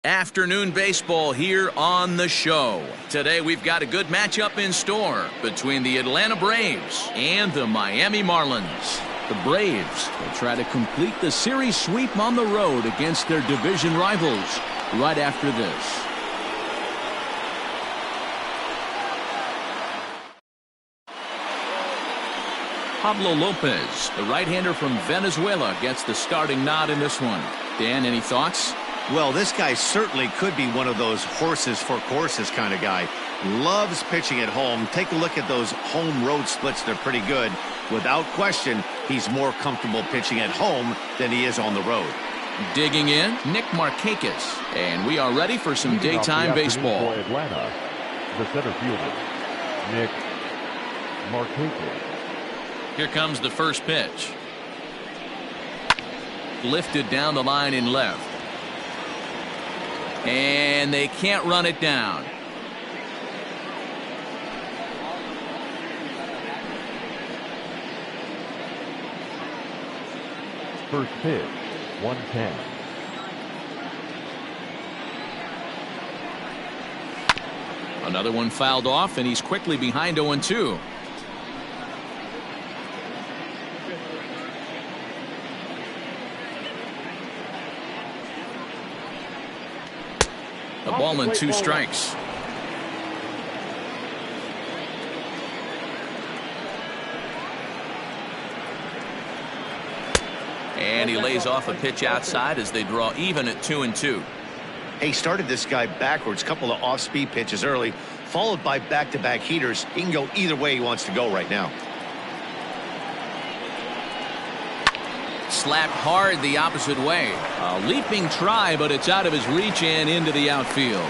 Afternoon baseball here on the show. Today we've got a good matchup in store between the Atlanta Braves and the Miami Marlins. The Braves will try to complete the series sweep on the road against their division rivals right after this. Pablo Lopez, the right-hander from Venezuela, gets the starting nod in this one. Dan, any thoughts? Well, this guy certainly could be one of those horses for courses kind of guy. Loves pitching at home. Take a look at those home road splits. They're pretty good. Without question, he's more comfortable pitching at home than he is on the road. Digging in, Nick Markakis. And we are ready for some daytime baseball. For Atlanta, the center fielder, Nick Markakis. Here comes the first pitch. Lifted down the line in left. And they can't run it down. First pitch, 110. Another one fouled off, and he's quickly behind 0-2. A ball and 2 strikes. And he lays off a pitch outside as they draw even at 2-2. He started this guy backwards. Couple of off-speed pitches early, followed by back-to-back heaters. He can go either way he wants to go right now. Slapped hard the opposite way. A leaping try, but it's out of his reach and into the outfield.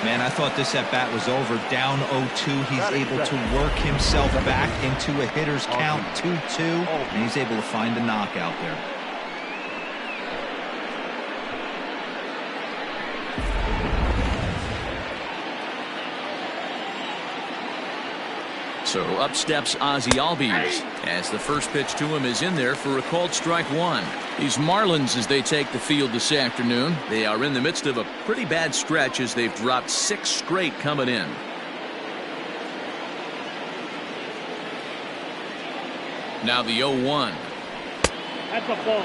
Man, I thought this at-bat was over. Down 0-2. He's able to work himself back into a hitter's count, 2-2, and he's able to find a knockout there. So up steps Ozzie Albies as the first pitch to him is in there for a called strike one. These Marlins, as they take the field this afternoon, they are in the midst of a pretty bad stretch as they've dropped 6 straight coming in. Now the 0-1. That's a ball.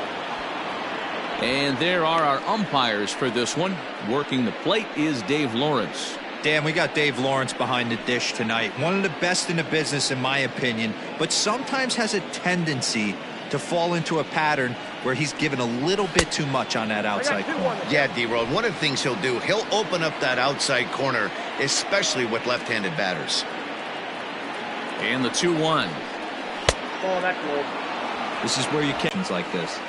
And there are our umpires for this one. Working the plate is Dave Lawrence. Dan, we got Dave Lawrence behind the dish tonight. One of the best in the business, in my opinion, but sometimes has a tendency to fall into a pattern where he's given a little bit too much on that outside corner. Yeah, D-Road, one of the things he'll do, he'll open up that outside corner, especially with left-handed batters. And the 2-1. Oh, that's good. This is where you catch things like this.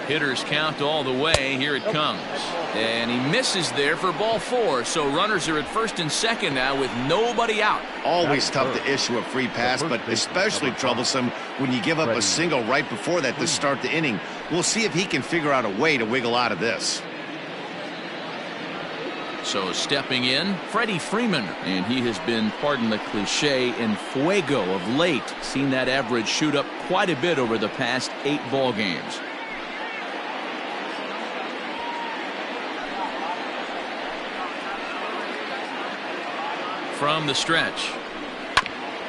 Hitters count all the way. Here it comes. And he misses there for ball 4. So runners are at first and second now with nobody out. Always tough to issue a free pass, but especially troublesome when you give up a single right before that to start the inning. We'll see if he can figure out a way to wiggle out of this. So stepping in, Freddie Freeman. And he has been, pardon the cliche, en fuego of late. Seen that average shoot up quite a bit over the past 8 ball games. From the stretch.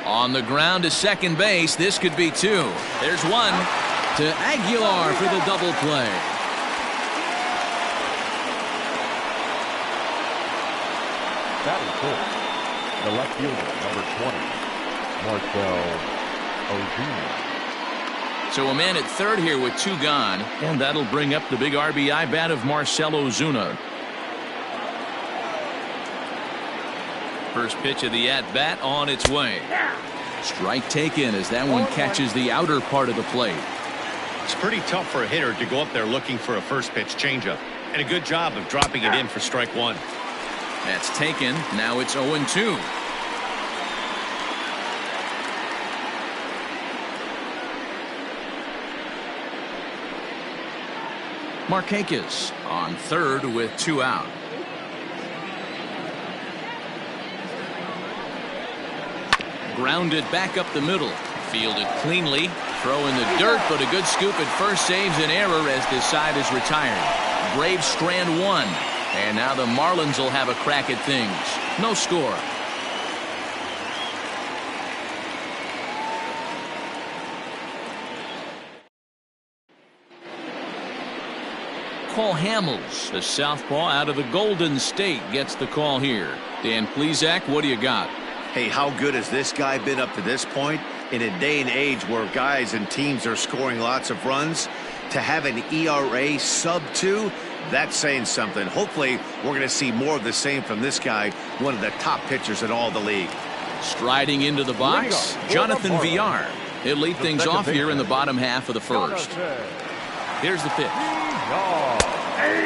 On the ground to second base. This could be 2. There's 1 to Aguilar for the double play. Batting fourth, the left fielder, number 20, Marcell Ozuna. So a man at third here with 2 gone, and that'll bring up the big RBI bat of Marcell Ozuna. First pitch of the at-bat on its way. Strike taken as that one catches the outer part of the plate. It's pretty tough for a hitter to go up there looking for a first pitch changeup. And a good job of dropping it in for strike 1. That's taken. Now it's 0-2. Markakis on third with 2 out. Grounded back up the middle. Fielded cleanly. Throw in the dirt, but a good scoop at first saves an error as this side is retired. Braves strand one. And now the Marlins will have a crack at things. No score. Cole Hamels, the southpaw out of the Golden State, gets the call here. Dan Plesac, what do you got? Hey, how good has this guy been up to this point? In a day and age where guys and teams are scoring lots of runs, to have an ERA sub-2, that's saying something. Hopefully, we're going to see more of the same from this guy, one of the top pitchers in all the league. Striding into the box, Jonathan Villar. He'll lead things off here in the bottom half of the first. Here's the pitch.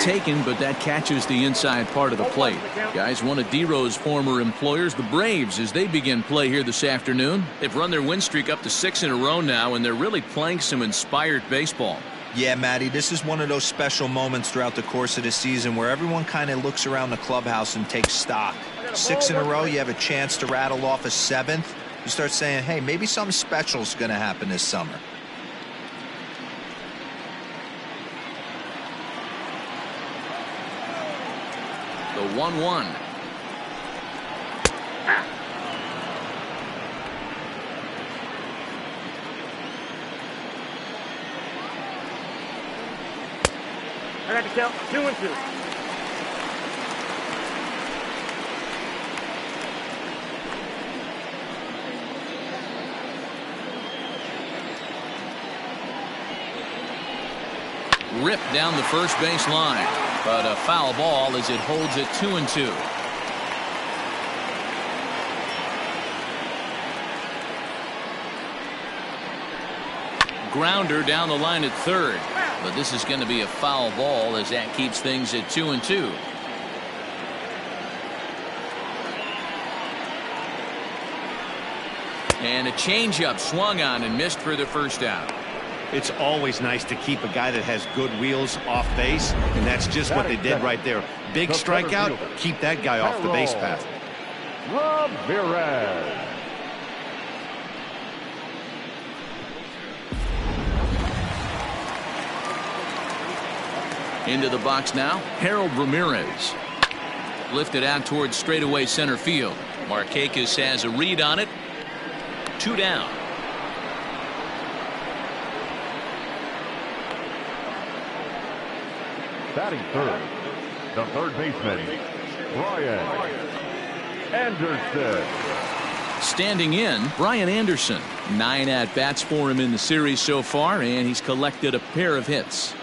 Taken, but that catches the inside part of the plate. Guys, one of D-Rose former employers, the Braves, as they begin play here this afternoon. They've run their win streak up to 6 in a row now, and they're really playing some inspired baseball. Yeah, Matty, this is one of those special moments throughout the course of the season where everyone kind of looks around the clubhouse and takes stock. 6 in a row, you have a chance to rattle off a 7th. You start saying, hey, maybe something special is going to happen this summer. The 1-1. I got to count 2 and 2. Ripped down the first base line, but a foul ball as it holds it 2 and 2. Grounder down the line at third, but this is going to be a foul ball as that keeps things at 2 and 2. And a changeup swung on and missed for the first out. It's always nice to keep a guy that has good wheels off base, and that's just what they did right there. Big strikeout, keep that guy off the base path. Ramirez. Into the box now, Harold Ramirez. Lifted out towards straightaway center field. Markakis has a read on it. 2 down. Batting third, the third baseman, Brian Anderson. Standing in, Brian Anderson. 9 at-bats for him in the series so far, and he's collected a pair of hits.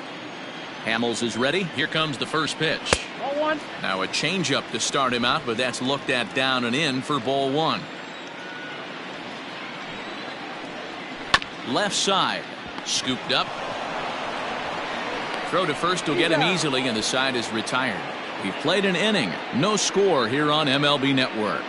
Hamels is ready. Here comes the first pitch. Ball 1. Now a changeup to start him out, but that's looked at down and in for ball 1. Left side. Scooped up. Throw to first will get him easily, and the side is retired. He played an inning. No score here on MLB Network.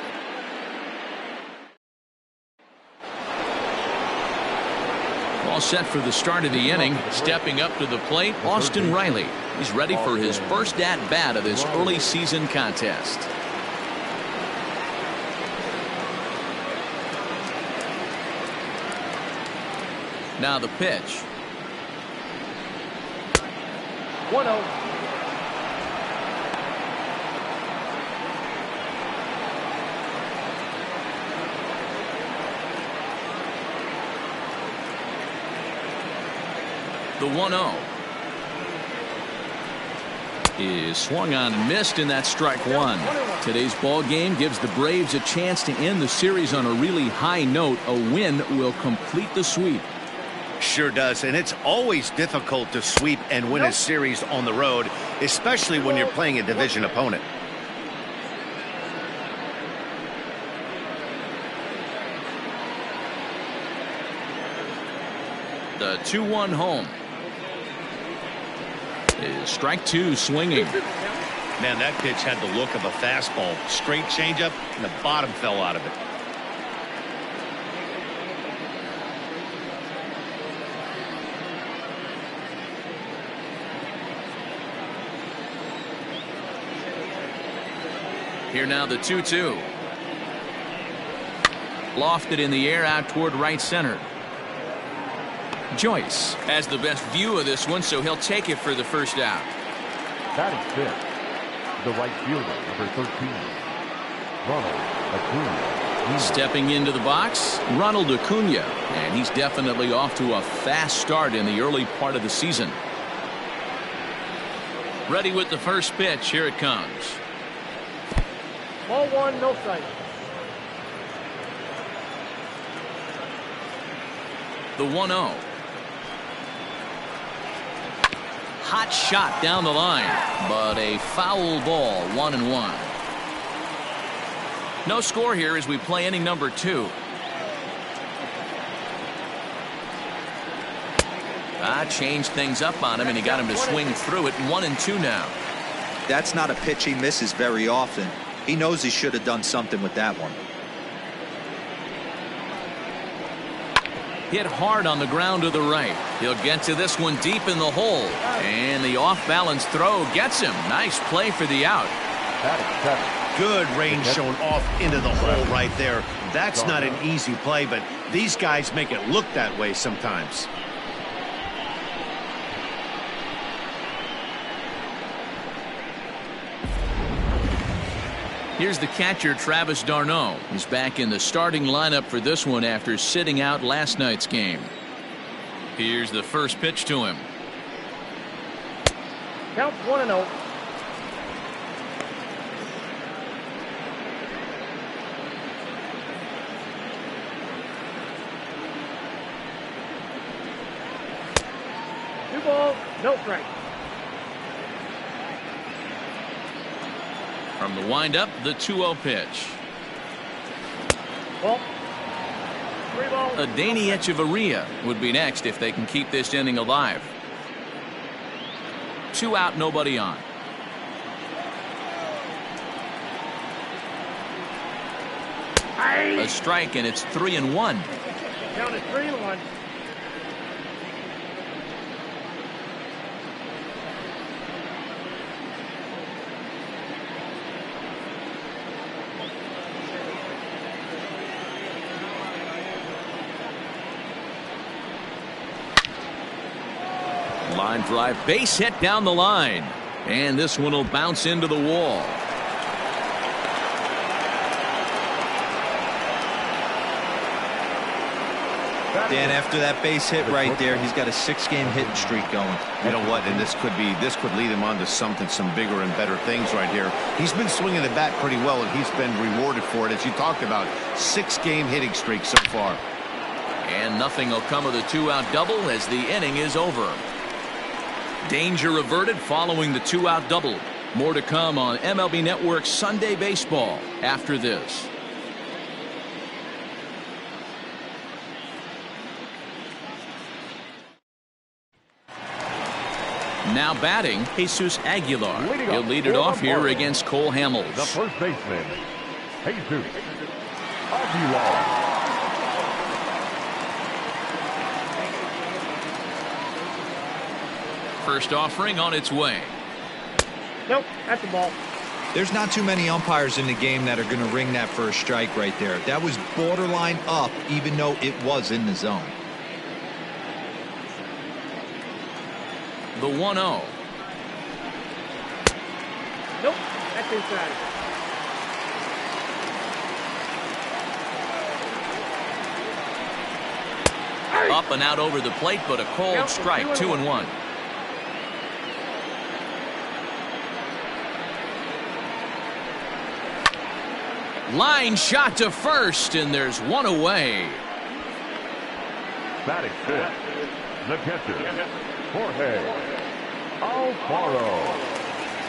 All set for the start of the inning. Stepping up to the plate, Austin Riley. He's ready for his first at-bat of this early season contest. Now the pitch. 1-0. The 1-0 is swung on and missed, and that's strike 1. Today's ball game gives the Braves a chance to end the series on a really high note. A win will complete the sweep. Sure does, and it's always difficult to sweep and win a series on the road, especially when you're playing a division opponent. The 2-1 home is strike 2 swinging. Man, that pitch had the look of a fastball. Straight changeup, and the bottom fell out of it. Here now the 2-2. Lofted in the air out toward right center. Joyce has the best view of this one, so he'll take it for the first out. Batting fifth, the right fielder, number 13, Ronald Acuna. Stepping into the box, Ronald Acuna, and he's definitely off to a fast start in the early part of the season. Ready with the first pitch. Here it comes. Ball one, no strike. The 1-0. Hot shot down the line, but a foul ball, 1-1. No score here as we play inning number 2. Changed things up on him, and he got him to swing through it. 1-2 now. That's not a pitch he misses very often. He knows he should have done something with that one. Hit hard on the ground to the right. He'll get to this one deep in the hole, and the off-balance throw gets him. Nice play for the out. Good range shown off into the hole right there. That's not an easy play, but these guys make it look that way sometimes. Here's the catcher, Travis d'Arnaud. He's back in the starting lineup for this one after sitting out last night's game. Here's the first pitch to him. Count 1-0. Two balls, no strike. From the windup, the 2-0 pitch. Ball. 3 balls. Adeiny Echeverria would be next if they can keep this inning alive. 2 out, nobody on. A strike, and it's 3-1. Count is 3-1. Line drive, base hit down the line, and this one will bounce into the wall. Dan, after that base hit right there, he's got a 6-game hitting streak going. You know what? And this could lead him on to some bigger and better things right here. He's been swinging the bat pretty well, and he's been rewarded for it, as you talked about. 6-game hitting streak so far. And nothing will come of the 2-out double as the inning is over. Danger averted following the 2-out double. More to come on MLB Network's Sunday Baseball after this. Now batting, Jesus Aguilar. He'll lead it off here against Cole Hamels. The first baseman, Jesus Aguilar. First offering on its way. Nope, that's the ball. There's not too many umpires in the game that are going to ring that first strike right there. That was borderline up, even though it was in the zone. The 1-0. Nope, that's inside. Up and out over the plate, but a cold strike. 2-1. Line shot to first, and there's one away. Batting fifth, the catcher, Jorge Alfaro.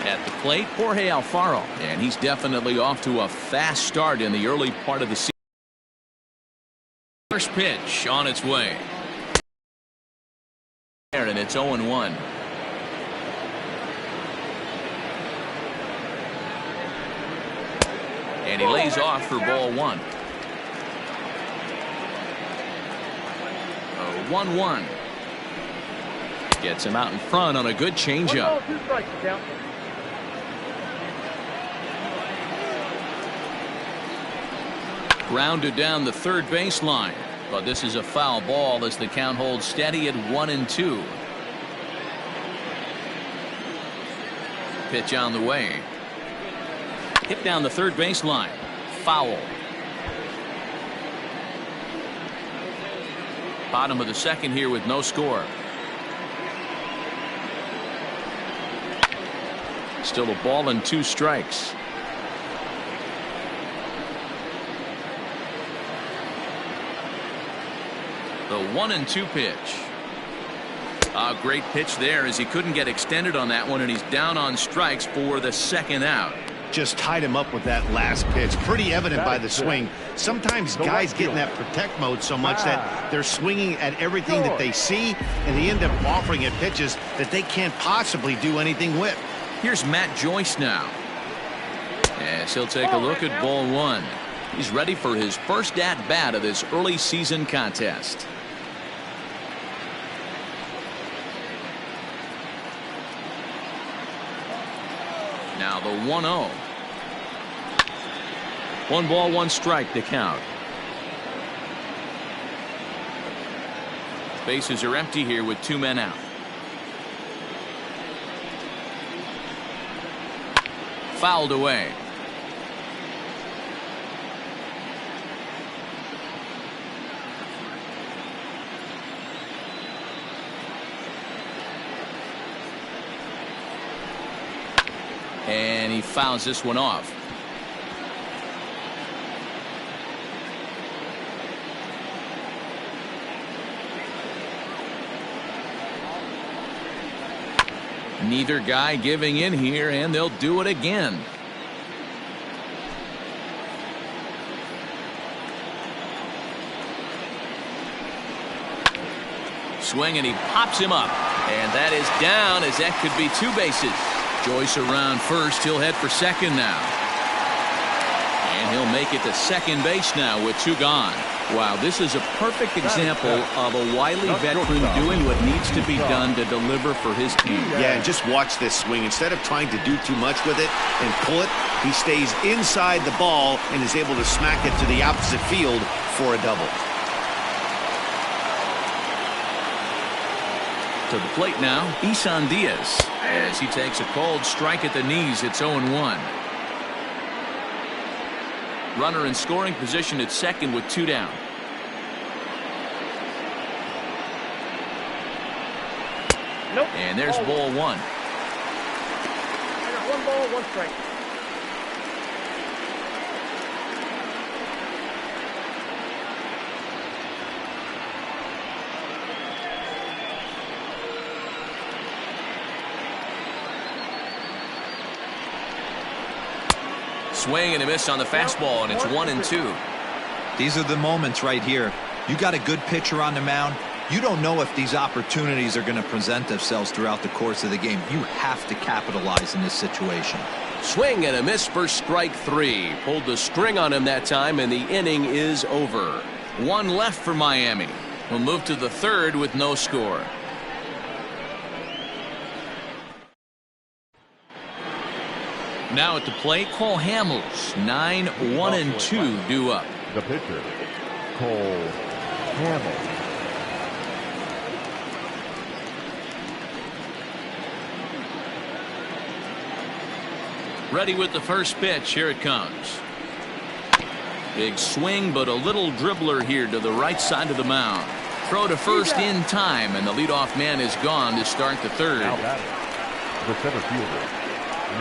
At the plate, Jorge Alfaro, and he's definitely off to a fast start in the early part of the season. First pitch on its way. And it's 0-1. And he lays off for ball 1. 1-1. Gets him out in front on a good changeup. 1 ball, 2 strikes, count. Grounded down the third baseline. But this is a foul ball as the count holds steady at 1-2. Pitch on the way. Hit down the third baseline. Foul. Bottom of the second here with no score. Still a ball and 2 strikes. The 1-2 pitch. A great pitch there as he couldn't get extended on that one, and he's down on strikes for the second out. Just tied him up with that last pitch. Pretty evident by the swing. Sometimes guys get in that protect mode so much that they're swinging at everything that they see, and they end up offering at pitches that they can't possibly do anything with. Here's Matt Joyce now. Yes, he'll take a look at ball 1. He's ready for his first at-bat of this early season contest. Now the 1-0. 1 ball, 1 strike to count. Bases are empty here with 2 men out. Fouled away. And he fouls this one off. Neither guy giving in here, and they'll do it again. Swing, and he pops him up. And that is down, as that could be 2 bases. Joyce around first. He'll head for second now. And he'll make it to second base now with 2 gone. Wow, this is a perfect example of a wily veteran doing what needs to be done to deliver for his team. Yeah, and just watch this swing. Instead of trying to do too much with it and pull it, he stays inside the ball and is able to smack it to the opposite field for a double. To the plate now, Isan Diaz, as he takes a cold strike at the knees. It's 0-1. Runner in scoring position at second with 2 down. Nope. And there's ball 1. I got 1 ball, 1 strike. Swing and a miss on the fastball, and it's 1-2. These are the moments right here. You got a good pitcher on the mound. You don't know if these opportunities are going to present themselves throughout the course of the game. You have to capitalize in this situation. Swing and a miss for strike 3. Pulled the string on him that time, and the inning is over. 1 left for Miami. We'll move to the third with no score. Now at the plate, Cole Hamels. 9-1-2 due up. The pitcher, Cole Hamels. Ready with the first pitch. Here it comes. Big swing, but a little dribbler here to the right side of the mound. Throw to first in time, and the leadoff man is gone to start the third. Now batting, the center fielder,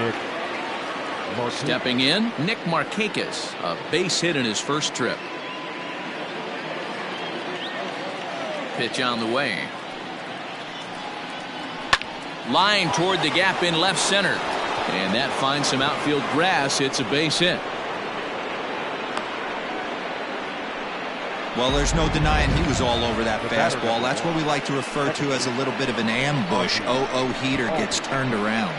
Nick Markakis. Stepping in, Nick Markakis, a base hit in his first trip. Pitch on the way. Line toward the gap in left center. And that finds some outfield grass. It's a base hit. Well, there's no denying he was all over that fastball. That's what we like to refer to as a little bit of an ambush. 0-0 heater gets turned around.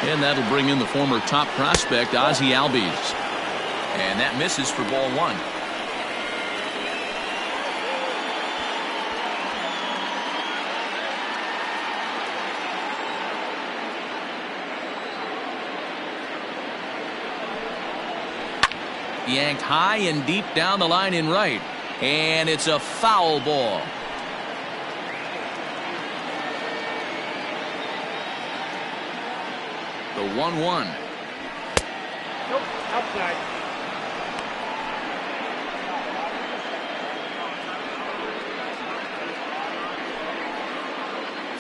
And that'll bring in the former top prospect, Ozzie Albies. And that misses for ball 1. Yanked high and deep down the line in right. And it's a foul ball. The 1-1. Nope, outside.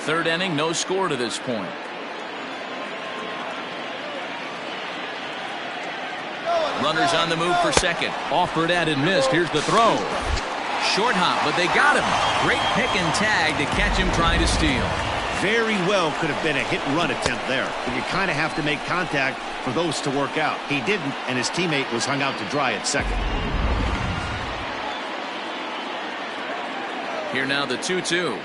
Third inning, no score to this point. Runners on the move for second. Offered at and missed. Here's the throw. Short hop, but they got him. Great pick and tag to catch him trying to steal. Very well could have been a hit-and-run attempt there, but you kind of have to make contact for those to work out. He didn't, and his teammate was hung out to dry at second. Here now the 2-2.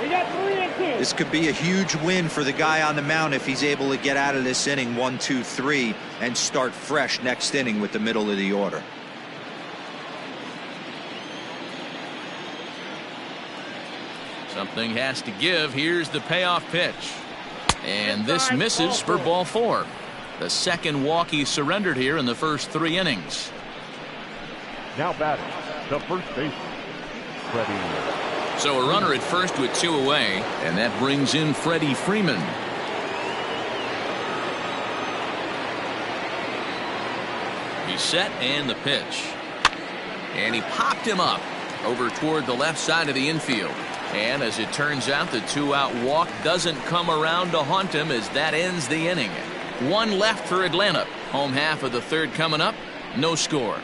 We got 3 and 2. This could be a huge win for the guy on the mound if he's able to get out of this inning 1-2-3 and start fresh next inning with the middle of the order. Something has to give. Here's the payoff pitch. And this misses for ball 4. The second walk he surrendered here in the first 3 innings. Now batting, the first baseman, Freddie. So a runner at first with 2 away, and that brings in Freddie Freeman. He's set and the pitch. And he popped him up over toward the left side of the infield. And as it turns out, the 2-out walk doesn't come around to haunt him as that ends the inning. 1 left for Atlanta. Home half of the 3rd coming up. No score.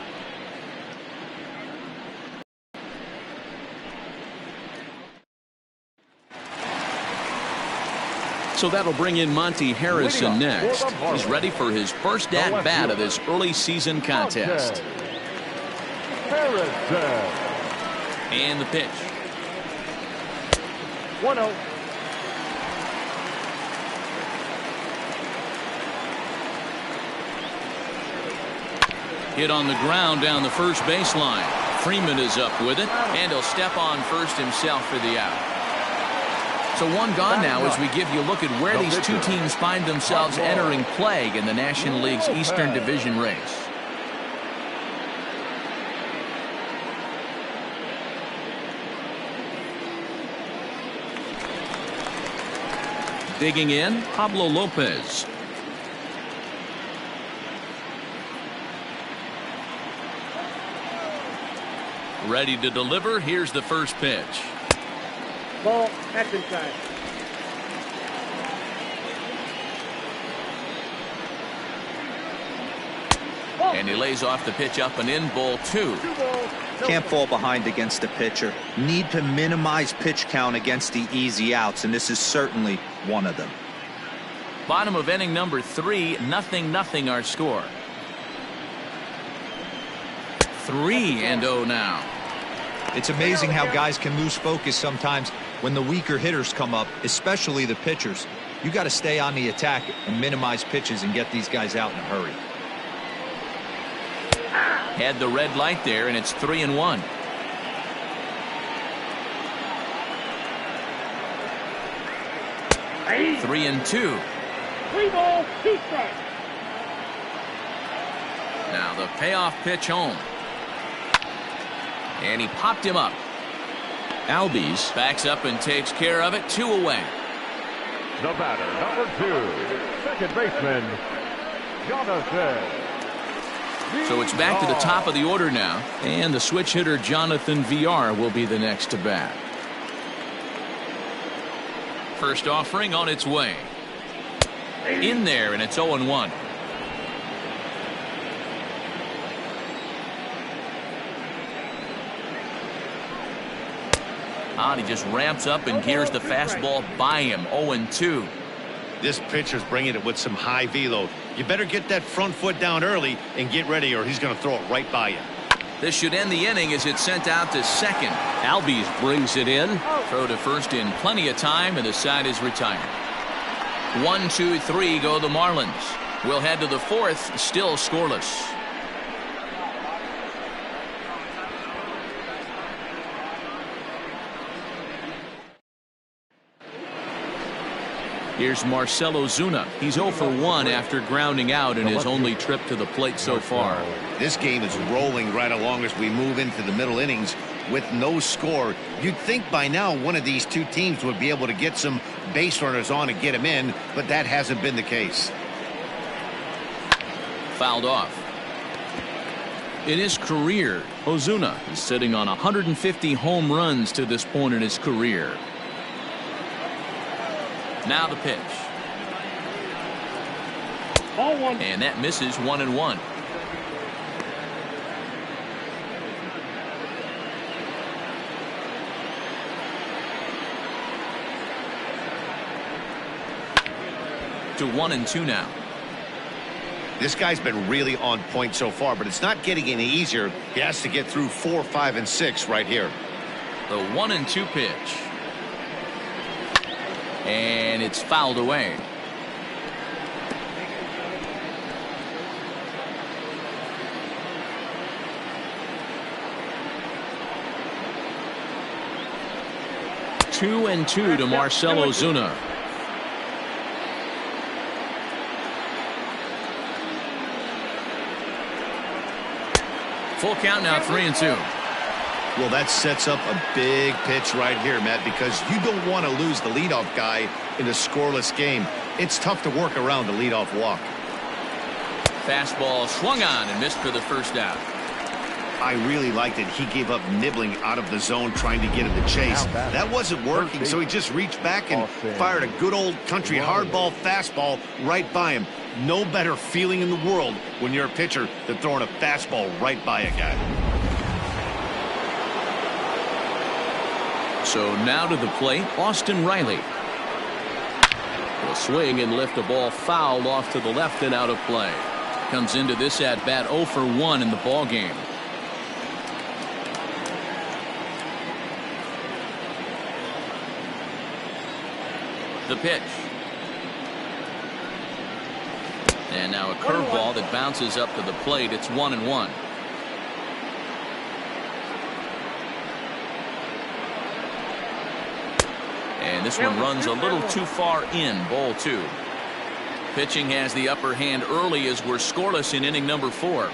So that'll bring in Monty Harrison next. He's ready for his first at-bat of this early season contest. Harrison. And the pitch. 1-0. Hit on the ground down the first baseline. Freeman is up with it, and he'll step on first himself for the out. So 1 gone now as we give you a look at where these 2 teams find themselves entering play in the National League's Eastern Division race. Digging in, Pablo Lopez. Ready to deliver. Here's the first pitch. Ball, that's inside. And he lays off the pitch up and in, ball 2. Can't fall behind against the pitcher. Need to minimize pitch count against the easy outs, and this is certainly one of them. Bottom of inning number 3, 0-0 our score. 3-0 now. It's amazing how guys can lose focus sometimes when the weaker hitters come up, especially the pitchers. You got to stay on the attack and minimize pitches and get these guys out in a hurry. Had the red light there, and it's 3-1. Hey. 3-2. 3 balls, 2 strikes. Now the payoff pitch home. And he popped him up. Albies backs up and takes care of it. 2 away. The batter, number 2, second baseman, Jonathan. So it's back to the top of the order now, and the switch hitter Jonathan VR will be the next to bat. First offering on its way. In there, and it's 0-1. He just ramps up and gears the fastball by him. 0-2. This pitcher's bringing it with some high velo. You better get that front foot down early and get ready, or he's going to throw it right by you. This should end the inning as it's sent out to second. Albies brings it in. Throw to first in plenty of time, and the side is retired. 1, 2, 3 go the Marlins. We'll head to the 4th, still scoreless. Here's Marcell Ozuna. He's 0 for 1 after grounding out in his only trip to the plate so far. This game is rolling right along as we move into the middle innings with no score. You'd think by now one of these two teams would be able to get some base runners on and get them in, but that hasn't been the case. Fouled off. In his career, Ozuna is sitting on 150 home runs to this point in his career. Now the pitch. Ball one. And that misses 1-1. To 1-2 now. This guy's been really on point so far, but it's not getting any easier. He has to get through 4, 5, and 6 right here. The 1-2 pitch. And it's fouled away. Two and two to Marcell Ozuna. Full count now, 3-2. Well, that sets up a big pitch right here, Matt, because you don't want to lose the leadoff guy in a scoreless game. It's tough to work around the leadoff walk. Fastball swung on and missed for the first out. I really liked it. He gave up nibbling out of the zone trying to get him to chase. That wasn't working, so he just reached back and fired a good old country hardball fastball right by him. No better feeling in the world when you're a pitcher than throwing a fastball right by a guy. So now to the plate, Austin Riley. Will swing and lift a ball foul off to the left and out of play. Comes into this at bat 0 for 1 in the ball game. The pitch. And now a curveball that bounces up to the plate. It's 1-1. And this one runs a little too far in. Ball 2. Pitching has the upper hand early as we're scoreless in inning number 4.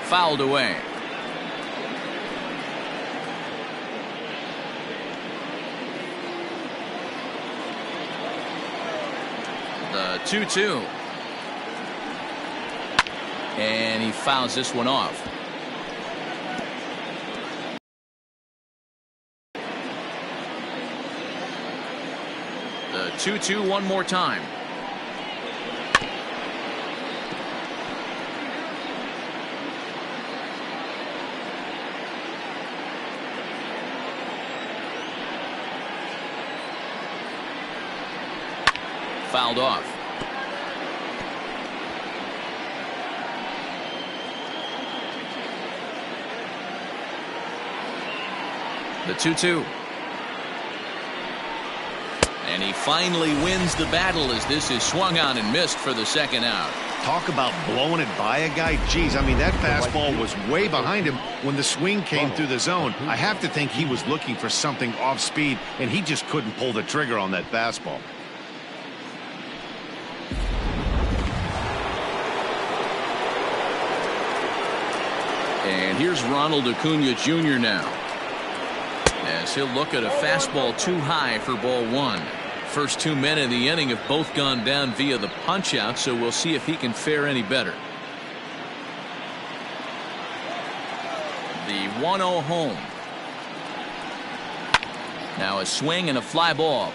Fouled away. The 2-2. And he fouls this one off. The 2-2 one more time. Fouled off. The 2-2. And he finally wins the battle as this is swung on and missed for the second out. Talk about blowing it by a guy. Geez, I mean, that fastball was way behind him when the swing came through the zone. I have to think he was looking for something off speed, and he just couldn't pull the trigger on that fastball. And here's Ronald Acuna Jr. now, as he'll look at a fastball too high for ball 1. First 2 men in the inning have both gone down via the punch out, so we'll see if he can fare any better. The 1-0 home. Now a swing and a fly ball.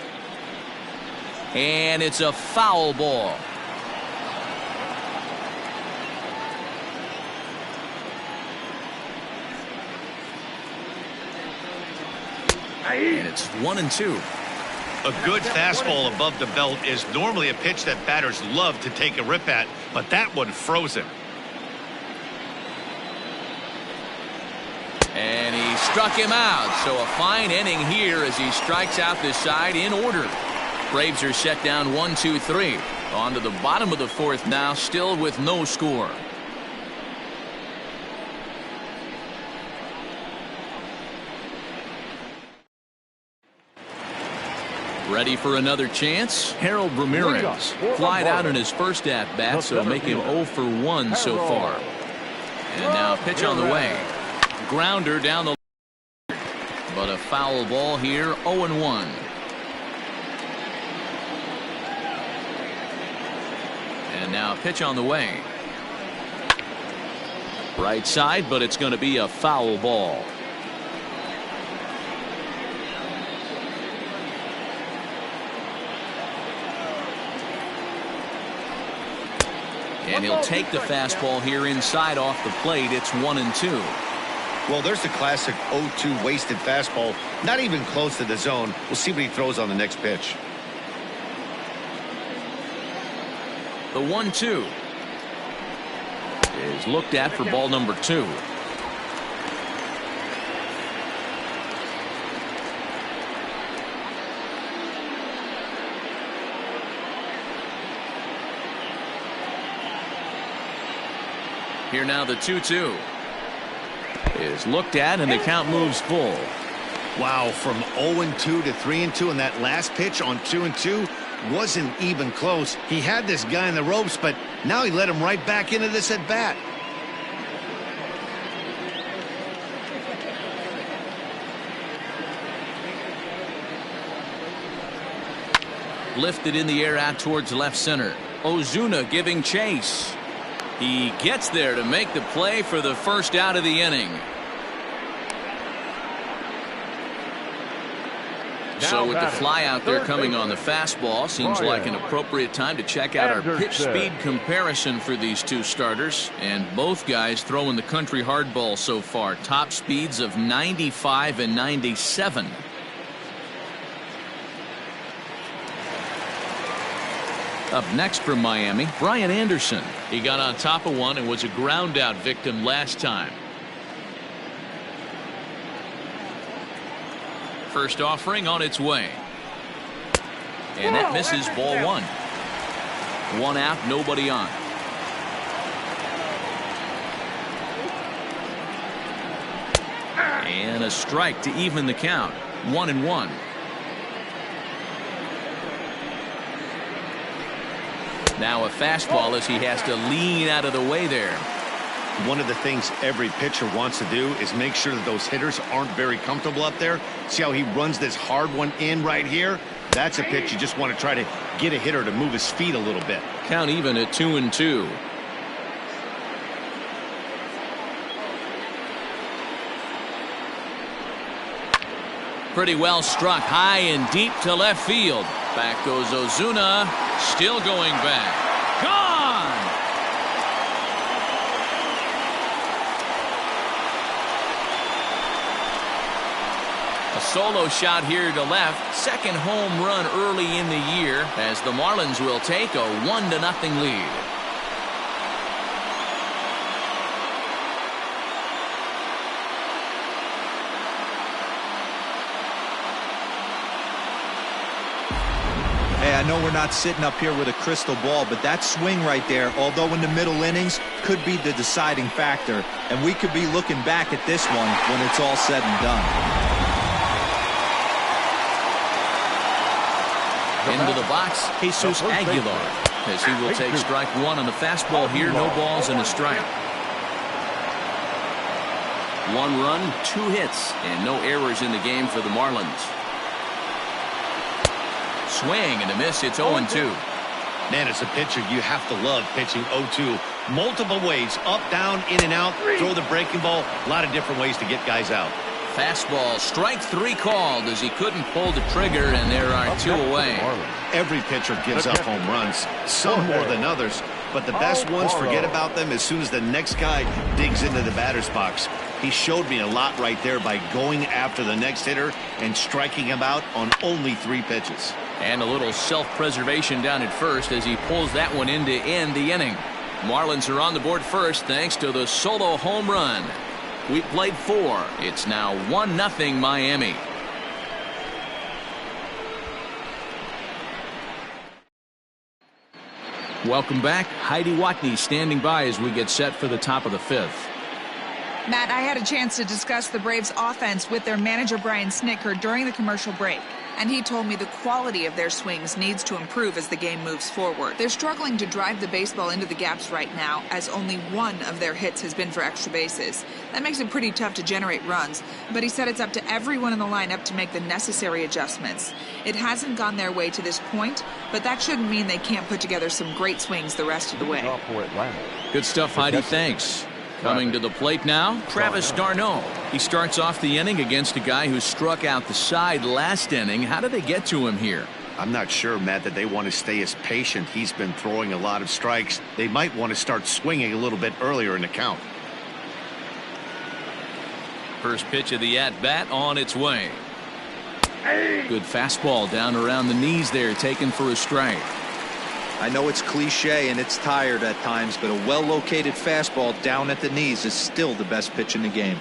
And it's a foul ball. And it's 1-2. A good fastball above the belt is normally a pitch that batters love to take a rip at, but that one froze him. And he struck him out. So a fine inning here as he strikes out this side in order. Braves are set down 1-2-3. On to the bottom of the 4th now, still with no score. Ready for another chance? Harold Ramirez flied out in his first at-bat, so make him 0 for 1 so far. And now pitch on the way. Grounder down the line. But a foul ball here, 0-1. And now pitch on the way. Right side, but it's going to be a foul ball. And he'll take the fastball here inside off the plate. It's 1-2. Well, there's the classic 0-2 wasted fastball. Not even close to the zone. We'll see what he throws on the next pitch. The 1-2 is looked at for ball number 2. Here now the 2-2 is looked at, and the count moves full. Wow, from 0-2 to 3-2 in that last pitch on 2-2 wasn't even close. He had this guy in the ropes, but now he let him right back into this at bat. Lifted in the air out towards left center. Ozuna giving chase. He gets there to make the play for the first out of the inning. So with the fly out there coming on the fastball, seems like an appropriate time to check out our pitch speed comparison for these two starters. And both guys throwing the country hardball so far. Top speeds of 95 and 97. Up next from Miami, Brian Anderson. He got on top of one and was a ground out victim last time. First offering on its way. And that misses, ball 1. 1 out, nobody on. And a strike to even the count. 1-1. Now a fastball as he has to lean out of the way there. One of the things every pitcher wants to do is make sure that those hitters aren't very comfortable up there. See how he runs this hard one in right here? That's a pitch you just want to try to get a hitter to move his feet a little bit. Count even at 2-2. Pretty well struck high and deep to left field. Back goes Ozuna. Still going back. Gone! A solo shot here to left. Second home run early in the year as the Marlins will take a 1-0 lead. Hey, I know we're not sitting up here with a crystal ball, but that swing right there, although in the middle innings, could be the deciding factor. And we could be looking back at this one when it's all said and done. Into the box, Jesus Aguilar, as he will take strike 1 on the fastball here. No balls and a strike. 1 run, 2 hits, and no errors in the game for the Marlins. Swing and a miss. It's 0-2. Man, as a pitcher, you have to love pitching 0-2. Multiple ways, up, down, in and out, throw the breaking ball. A lot of different ways to get guys out. Fastball, strike 3 called as he couldn't pull the trigger, and there are 2 away. Every pitcher gives up home runs, some more than others, but the best ones forget about them as soon as the next guy digs into the batter's box. He showed me a lot right there by going after the next hitter and striking him out on only 3 pitches. And a little self-preservation down at first as he pulls that one in to end the inning. Marlins are on the board first thanks to the solo home run. We played 4. It's now 1-0 Miami. Welcome back. Heidi Watney standing by as we get set for the top of the 5th. Matt, I had a chance to discuss the Braves offense with their manager Brian Snitker during the commercial break. and he told me the quality of their swings needs to improve as the game moves forward. They're struggling to drive the baseball into the gaps right now, as only one of their hits has been for extra bases. That makes it pretty tough to generate runs, but he said it's up to everyone in the lineup to make the necessary adjustments. It hasn't gone their way to this point, but that shouldn't mean they can't put together some great swings the rest of the way. Good stuff, Heidi. Thanks. Coming to the plate now, Travis d'Arnaud. He starts off the inning against a guy who struck out the side last inning. How did they get to him here? I'm not sure, Matt, that they want to stay as patient. He's been throwing a lot of strikes. They might want to start swinging a little bit earlier in the count. First pitch of the at-bat on its way. Good fastball down around the knees there, taken for a strike. I know it's cliche and it's tired at times, but a well-located fastball down at the knees is still the best pitch in the game.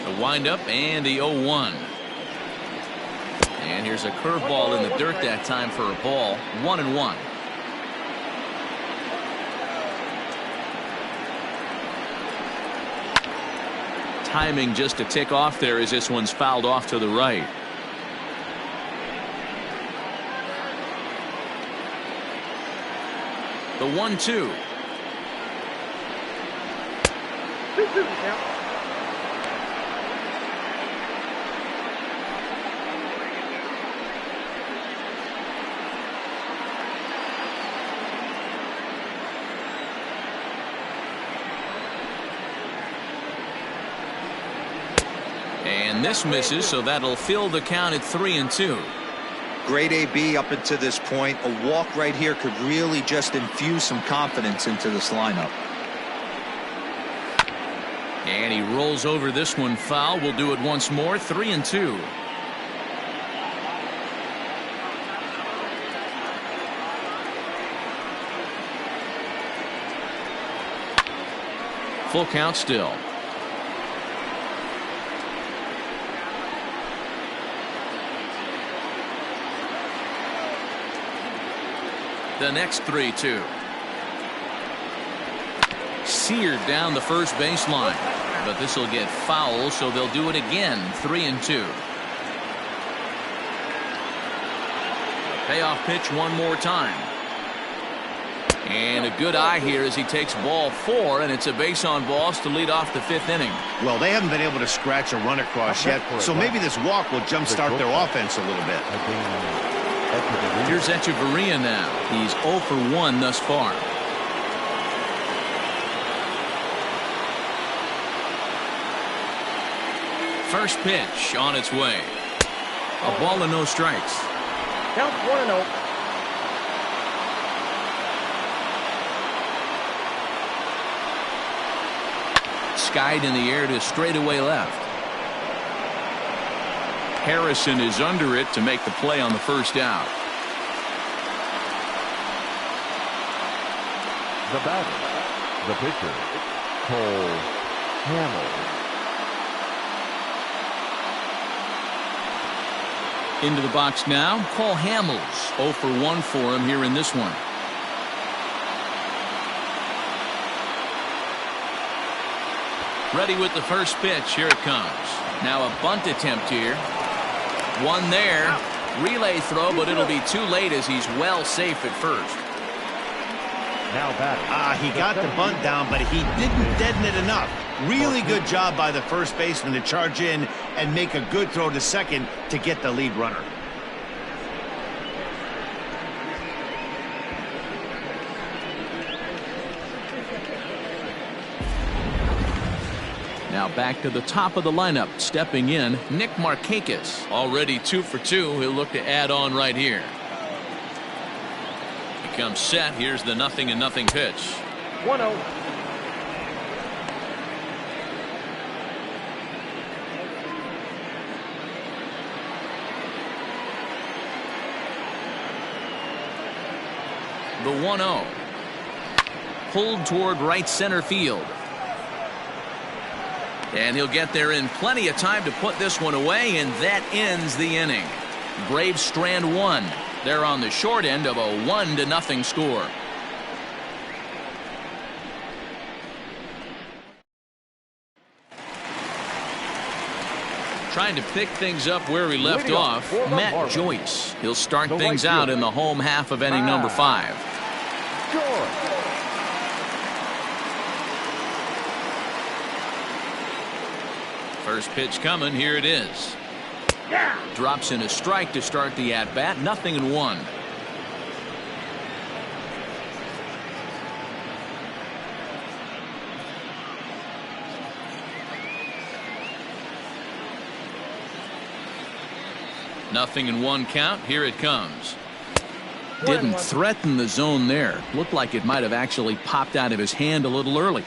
The windup and the 0-1. And here's a curveball in the dirt that time for a ball. 1-1. Timing just a tick off there as this one's fouled off to the right. The 1-2. And this misses, so that'll fill the count at 3-2. Great AB up until this point. A walk right here could really just infuse some confidence into this lineup. And he rolls over this one foul. We'll do it once more. 3-2. Full count still. The next 3-2. Seared down the first baseline, but this will get foul, so they'll do it again. 3-2. Payoff pitch one more time. And a good eye here as he takes ball 4, and it's a base on balls to lead off the 5th inning. Well, they haven't been able to scratch a run across yet, so maybe this walk will jumpstart their offense a little bit. Here's Echeverria now. He's 0 for 1 thus far. First pitch on its way. A ball and no strikes. Count 1-0. Skied in the air to straightaway left. Harrison is under it to make the play on the first out. The batter, the pitcher, Cole Hamels. Into the box now, Cole Hamels. 0 for 1 for him here in this one. Ready with the first pitch. Here it comes. Now a bunt attempt here. One there. Relay throw, but it'll be too late as he's well safe at first. Now batting. He got the bunt down, but he didn't deaden it enough. Really good job by the first baseman to charge in and make a good throw to second to get the lead runner. Now back to the top of the lineup. Stepping in, Nick Markakis. Already 2 for 2. He'll look to add on right here. He comes set. Here's the 0-0 pitch. 1-0. The 1-0. Pulled toward right center field. And he'll get there in plenty of time to put this one away, and that ends the inning. Braves strand 1. They're on the short end of a 1-0 score. Trying to pick things up where we left off, Matt Joyce. He'll start things out in the home half of inning number 5. First pitch coming. Here it is. Drops in a strike to start the at-bat. 0-1. Nothing in 1 count. Here it comes. Didn't threaten the zone there. Looked like it might have actually popped out of his hand a little early.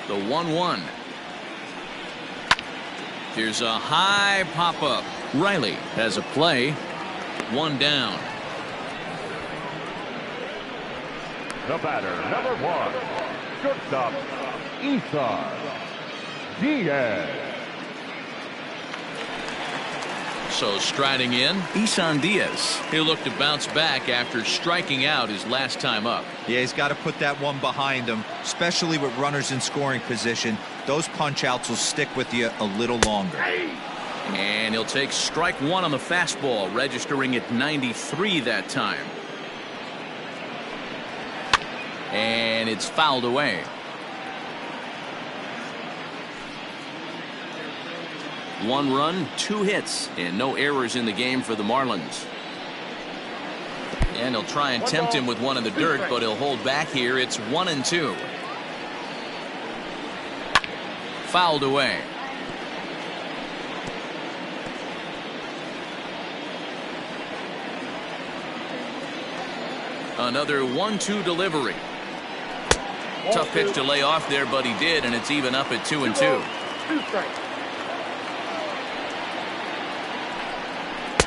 The 1-1. Here's a high pop-up. Riley has a play. 1 down. The batter, number 1, shortstop, Isan Diaz. So striding in, Isan Diaz. He'll look to bounce back after striking out his last time up. Yeah, he's got to put that one behind him, especially with runners in scoring position. Those punch-outs will stick with you a little longer. And he'll take strike 1 on the fastball, registering at 93 that time. And it's fouled away. 1 run, 2 hits, and no errors in the game for the Marlins. And he'll try and tempt him with one in the dirt, but he'll hold back here. It's 1-2. Fouled away. Another 1-2 delivery. Tough pitch to lay off there, but he did, and it's even up at 2-2. 2 strikes.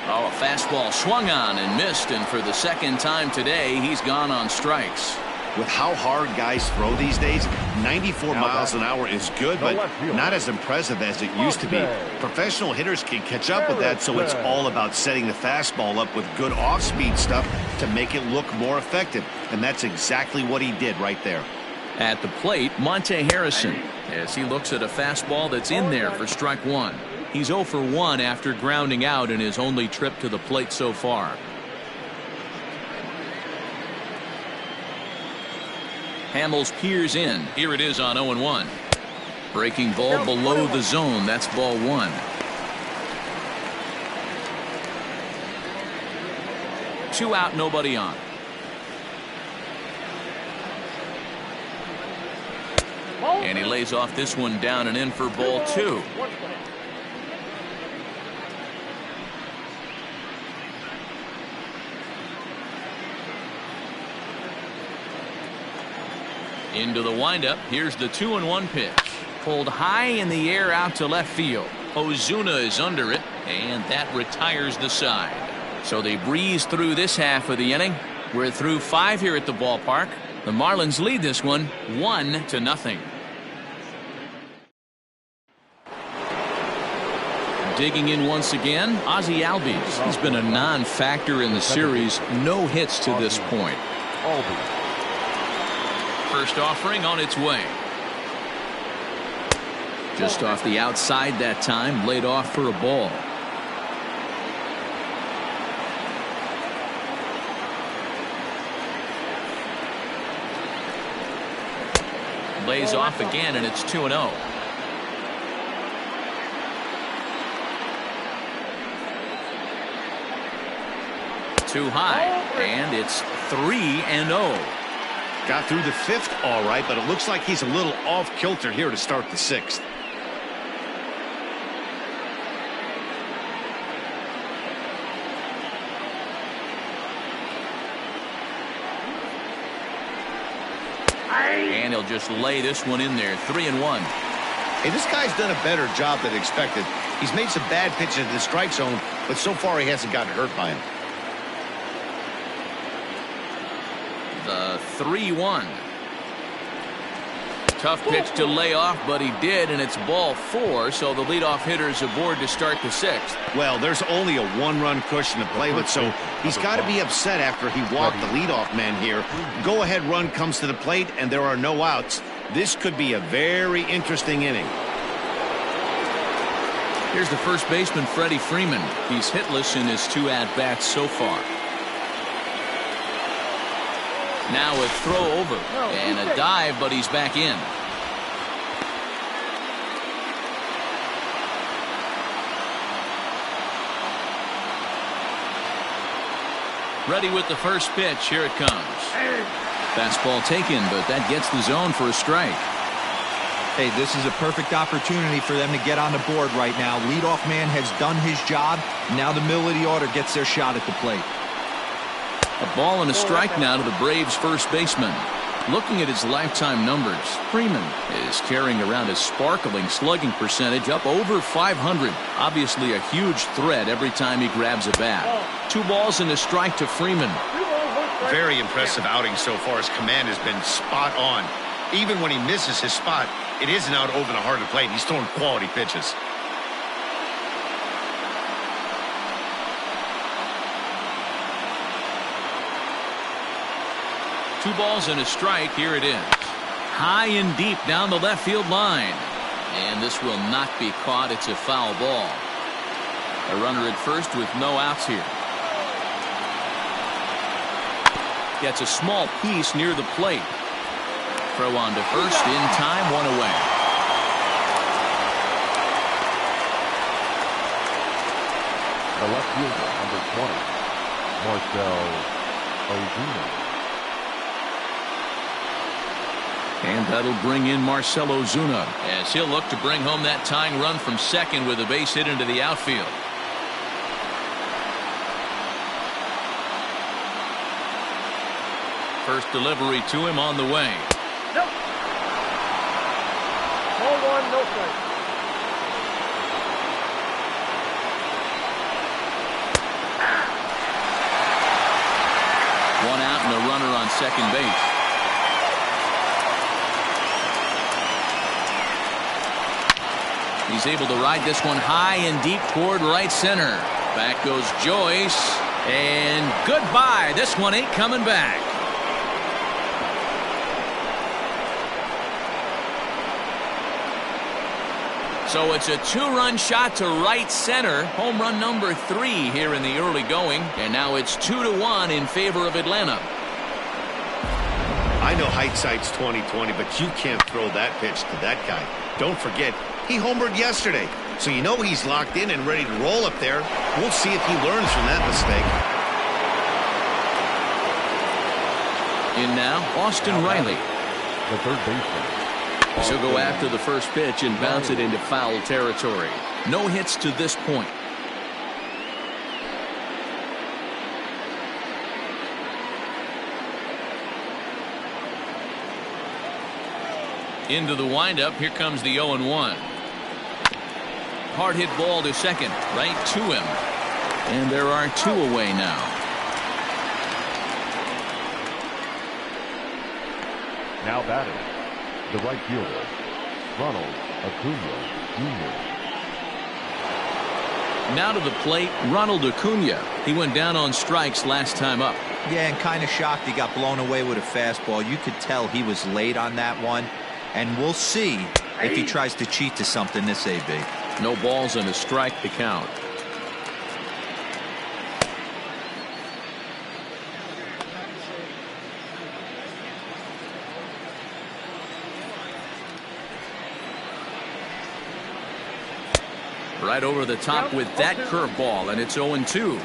Oh, a fastball swung on and missed, and for the second time today, he's gone on strikes. With how hard guys throw these days, 94 miles an hour is good, but not as impressive as it used to be. Professional hitters can catch up with that, so it's all about setting the fastball up with good off-speed stuff to make it look more effective, and that's exactly what he did right there. At the plate, Monte Harrison, as he looks at a fastball that's in there for strike 1. He's 0 for 1 after grounding out in his only trip to the plate so far. Hamels peers in. Here it is on 0-1. Breaking ball below the zone. That's ball 1. Two out, nobody on. And he lays off this one down and in for ball 2. Into the windup. Here's the 2-1 pitch. Pulled high in the air out to left field. Ozuna is under it, and that retires the side. So they breeze through this half of the inning. We're through 5 here at the ballpark. The Marlins lead this one 1-0. Digging in once again, Ozzie Albies. He's been a non-factor in the series. No hits to this point. First offering on its way. Just off the outside that time, laid off for a ball. Lays off again, and it's 2-0. Too high, and it's 3-0. Got through the 5th all right, but it looks like he's a little off kilter here to start the 6th. And he'll just lay this one in there. 3-1. Hey, this guy's done a better job than expected. He's made some bad pitches in the strike zone, but so far he hasn't gotten hurt by him. The 3-1. Tough pitch to lay off, but he did, and it's ball 4, so the leadoff hitter is aboard to start the 6th. Well, there's only a 1-run cushion to play with, so he's got to be upset after he walked the leadoff man here. Go-ahead run comes to the plate, and there are no outs. This could be a very interesting inning. Here's the first baseman, Freddie Freeman. He's hitless in his 2 at-bats so far. Now a throw over and a dive, but he's back in. Ready with the first pitch. Here it comes. Fastball taken, but that gets the zone for a strike. Hey, this is a perfect opportunity for them to get on the board right now. Leadoff man has done his job. Now the middle of the order gets their shot at the plate. A ball and a strike now to the Braves first baseman. Looking at his lifetime numbers, Freeman is carrying around a sparkling slugging percentage up over 500. Obviously a huge threat every time he grabs a bat. 2 balls and a strike to Freeman. Very impressive outing so far. His command has been spot on. Even when he misses his spot, it isn't out over the heart of the plate. He's throwing quality pitches. Two balls and a strike. Here it is. High and deep down the left field line. And this will not be caught. It's a foul ball. A runner at first with no outs here. Gets a small piece near the plate. Throw on to first in time, 1 away. The left fielder, number 20, Marcell Ozuna. And that'll bring in Marcell Ozuna as he'll look to bring home that tying run from second with a base hit into the outfield. First delivery to him on the way. Nope. Ball 1, no strike. One out and a runner on second base. He's able to ride this one high and deep toward right center. Back goes Joyce. And goodbye. This one ain't coming back. So it's a 2-run shot to right center. Home run number 3 here in the early going. And now it's 2-1 in favor of Atlanta. I know hindsight's 20/20, but you can't throw that pitch to that guy. Don't forget, he homered yesterday. So you know he's locked in and ready to roll up there. We'll see if he learns from that mistake. In now, Austin Riley. The third baseman. She'll go after the first pitch and bounce it into foul territory. No hits to this point. Into the windup. Here comes the 0-1. Hard hit ball to second. Right to him. And there are 2 away now. Now batting, the right fielder, Ronald Acuna Jr. Now to the plate, Ronald Acuna. He went down on strikes last time up. Yeah, and kind of shocked he got blown away with a fastball. You could tell he was late on that one. And we'll see if he tries to cheat to something this AB. No balls and a strike to count. Right over the top with that curveball, and it's 0-2.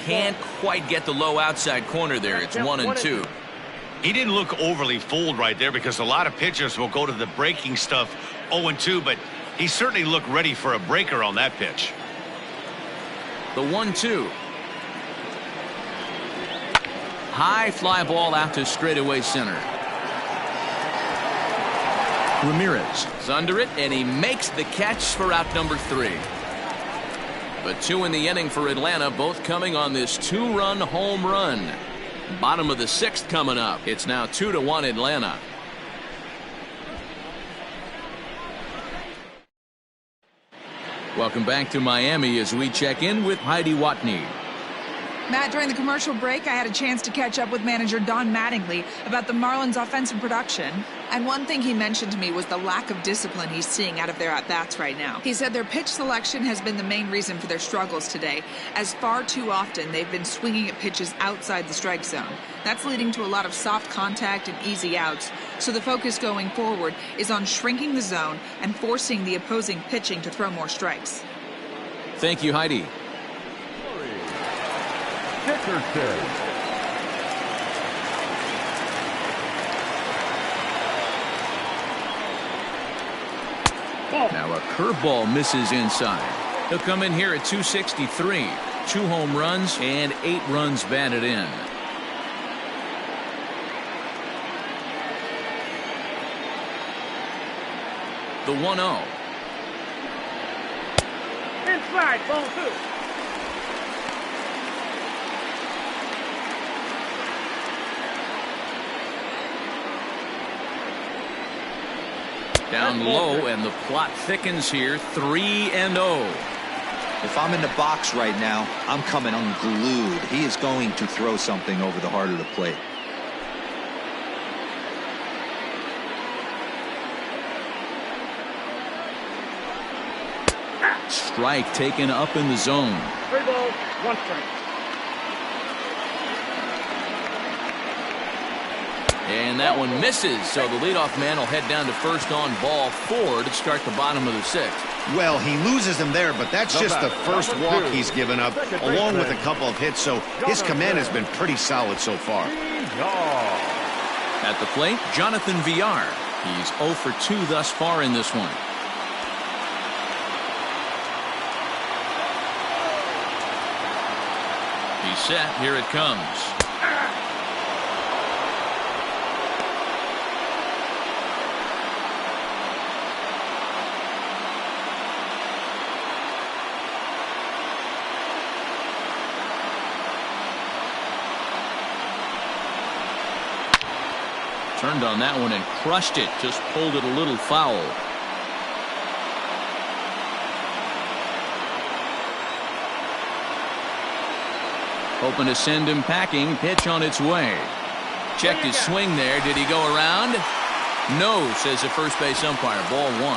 Can't quite get the low outside corner there. It's 1-2. He didn't look overly fooled right there because a lot of pitchers will go to the breaking stuff 0-2, but he certainly looked ready for a breaker on that pitch. The 1-2. High fly ball out to straightaway center. Ramirez is under it, and he makes the catch for out number 3. But 2 in the inning for Atlanta, both coming on this 2-run home run. Bottom of the 6th coming up. It's now 2-1 Atlanta. Welcome back to Miami as we check in with Heidi Watney. Matt, during the commercial break, I had a chance to catch up with manager Don Mattingly about the Marlins' offensive production. And one thing he mentioned to me was the lack of discipline he's seeing out of their at-bats right now. He said their pitch selection has been the main reason for their struggles today, as far too often they've been swinging at pitches outside the strike zone. That's leading to a lot of soft contact and easy outs. So the focus going forward is on shrinking the zone and forcing the opposing pitching to throw more strikes. Thank you, Heidi. Dickerson. Now a curveball misses inside. He'll come in here at 263. 2 home runs and 8 runs batted in. The 1-0. Inside, ball 2. Down low, and the plot thickens here. 3-0. If I'm in the box right now, I'm coming unglued. He is going to throw something over the heart of the plate. Strike taken up in the zone. 3 balls, 1 strike. And that one misses, so the leadoff man will head down to first on ball 4 to start the bottom of the 6th. Well, he loses him there, but that's just the first walk he's given up, along with a couple of hits, so his command has been pretty solid so far. At the plate, Jonathan Villar. He's 0 for 2 thus far in this one. He's set. Here it comes. Turned on that one and crushed it. Just pulled it a little foul. Hoping to send him packing. Pitch on its way. Checked his swing there. Did he go around? No, says the first base umpire. Ball 1.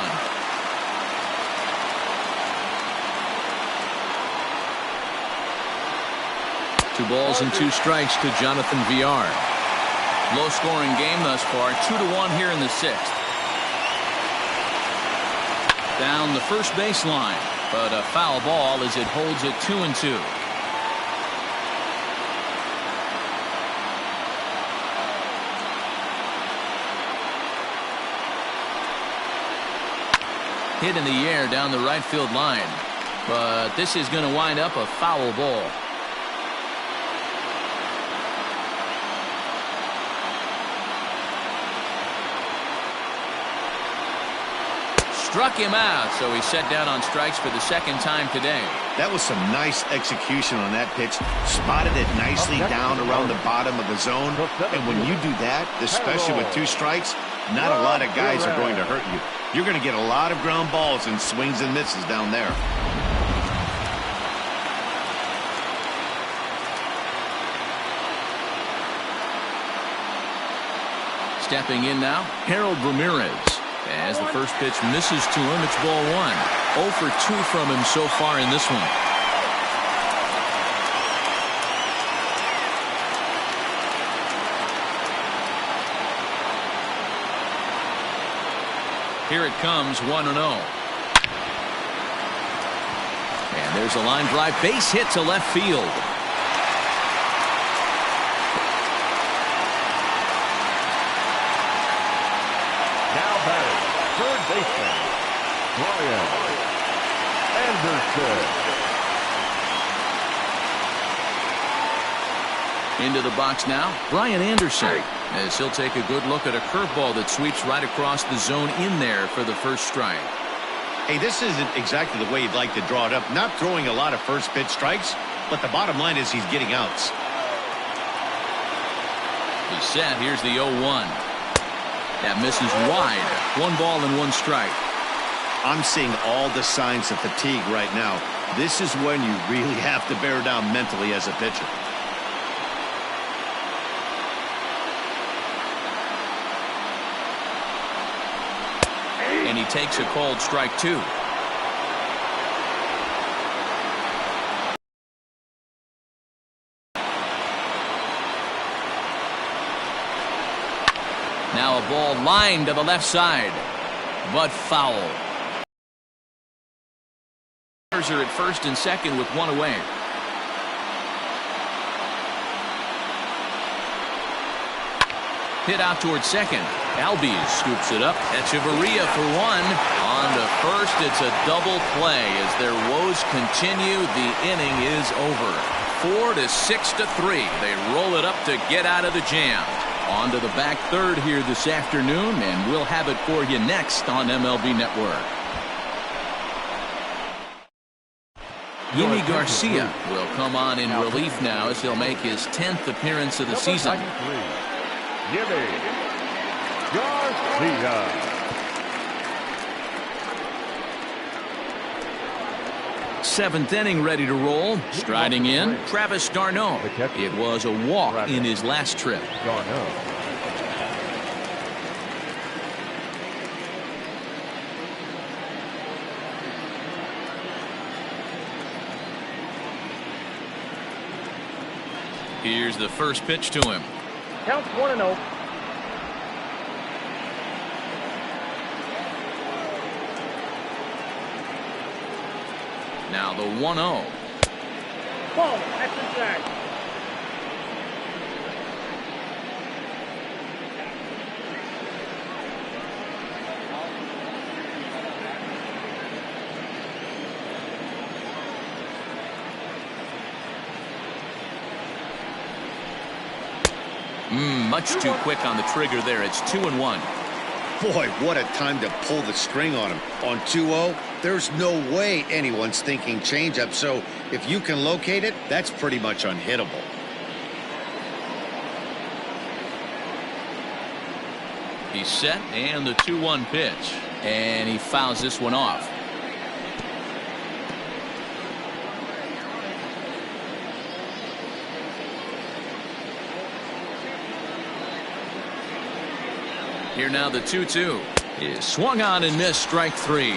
Two balls and 2 strikes to Jonathan Villar. Low scoring game thus far. 2-1 here in the 6th. Down the first baseline, but a foul ball as it holds it 2-2. Hit in the air down the right field line, but this is going to wind up a foul ball. Struck him out, so he's set down on strikes for the 2nd time today. That was some nice execution on that pitch. Spotted it nicely down around the bottom of the zone. And when you do that, especially with 2 strikes, not a lot of guys are going to hurt you. You're going to get a lot of ground balls and swings and misses down there. Stepping in now, Harold Ramirez. As the first pitch misses to him, it's ball 1. 0 for 2 from him so far in this one. Here it comes, 1-0. And there's a line drive, base hit to left field. Third baseman, Brian Anderson. Into the box now, Brian Anderson, as he'll take a good look at a curveball that sweeps right across the zone in there for the first strike. Hey, this isn't exactly the way you'd like to draw it up. Not throwing a lot of first pitch strikes, but the bottom line is he's getting outs. He's set. Here's the 0-1. That misses wide. 1 ball and 1 strike. I'm seeing all the signs of fatigue right now. This is when you really have to bear down mentally as a pitcher. And he takes a called strike 2. Now a ball lined to the left side, but foul. Are at first and second with one away. Hit out towards second. Albies scoops it up. Echeverria for one. On to first, it's a double play as their woes continue. The inning is over. 4-6-3. They roll it up to get out of the jam. On to the back third here this afternoon, and we'll have it for you next on MLB Network. Yimi Garcia will come on in relief now as he'll make his 10th appearance of the season. Yimi Garcia. Seventh inning ready to roll. Striding in, Travis d'Arnaud. It was a walk in his last trip. Here's the first pitch to him. Counts 1-0. Now the 1-0. Ball. That's inside. Much too quick on the trigger there. It's 2-1. Boy, what a time to pull the string on him. On 2-0, there's no way anyone's thinking changeup. So if you can locate it, that's pretty much unhittable. He's set, and the 2-1 pitch. And he fouls this one off. Here now the 2-2 is swung on and missed, strike 3.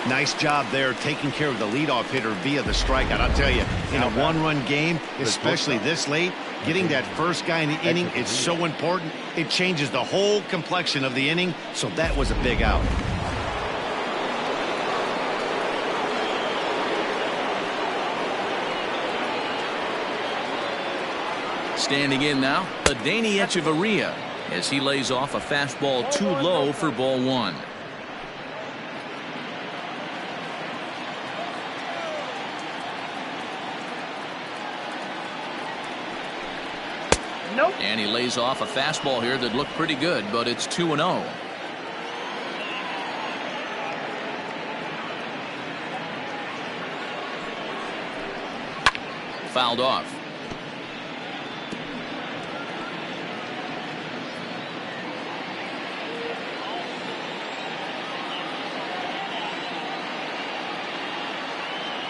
Nice job there taking care of the leadoff hitter via the strikeout. I'll tell you, in a one-run game, especially this late, getting that first guy in the inning is so important. It changes the whole complexion of the inning, so that was a big out. Standing in now, Adeiny Echeverria, as he lays off a fastball too low for ball 1. Nope. And he lays off a fastball here that looked pretty good, but it's 2-0. Fouled off.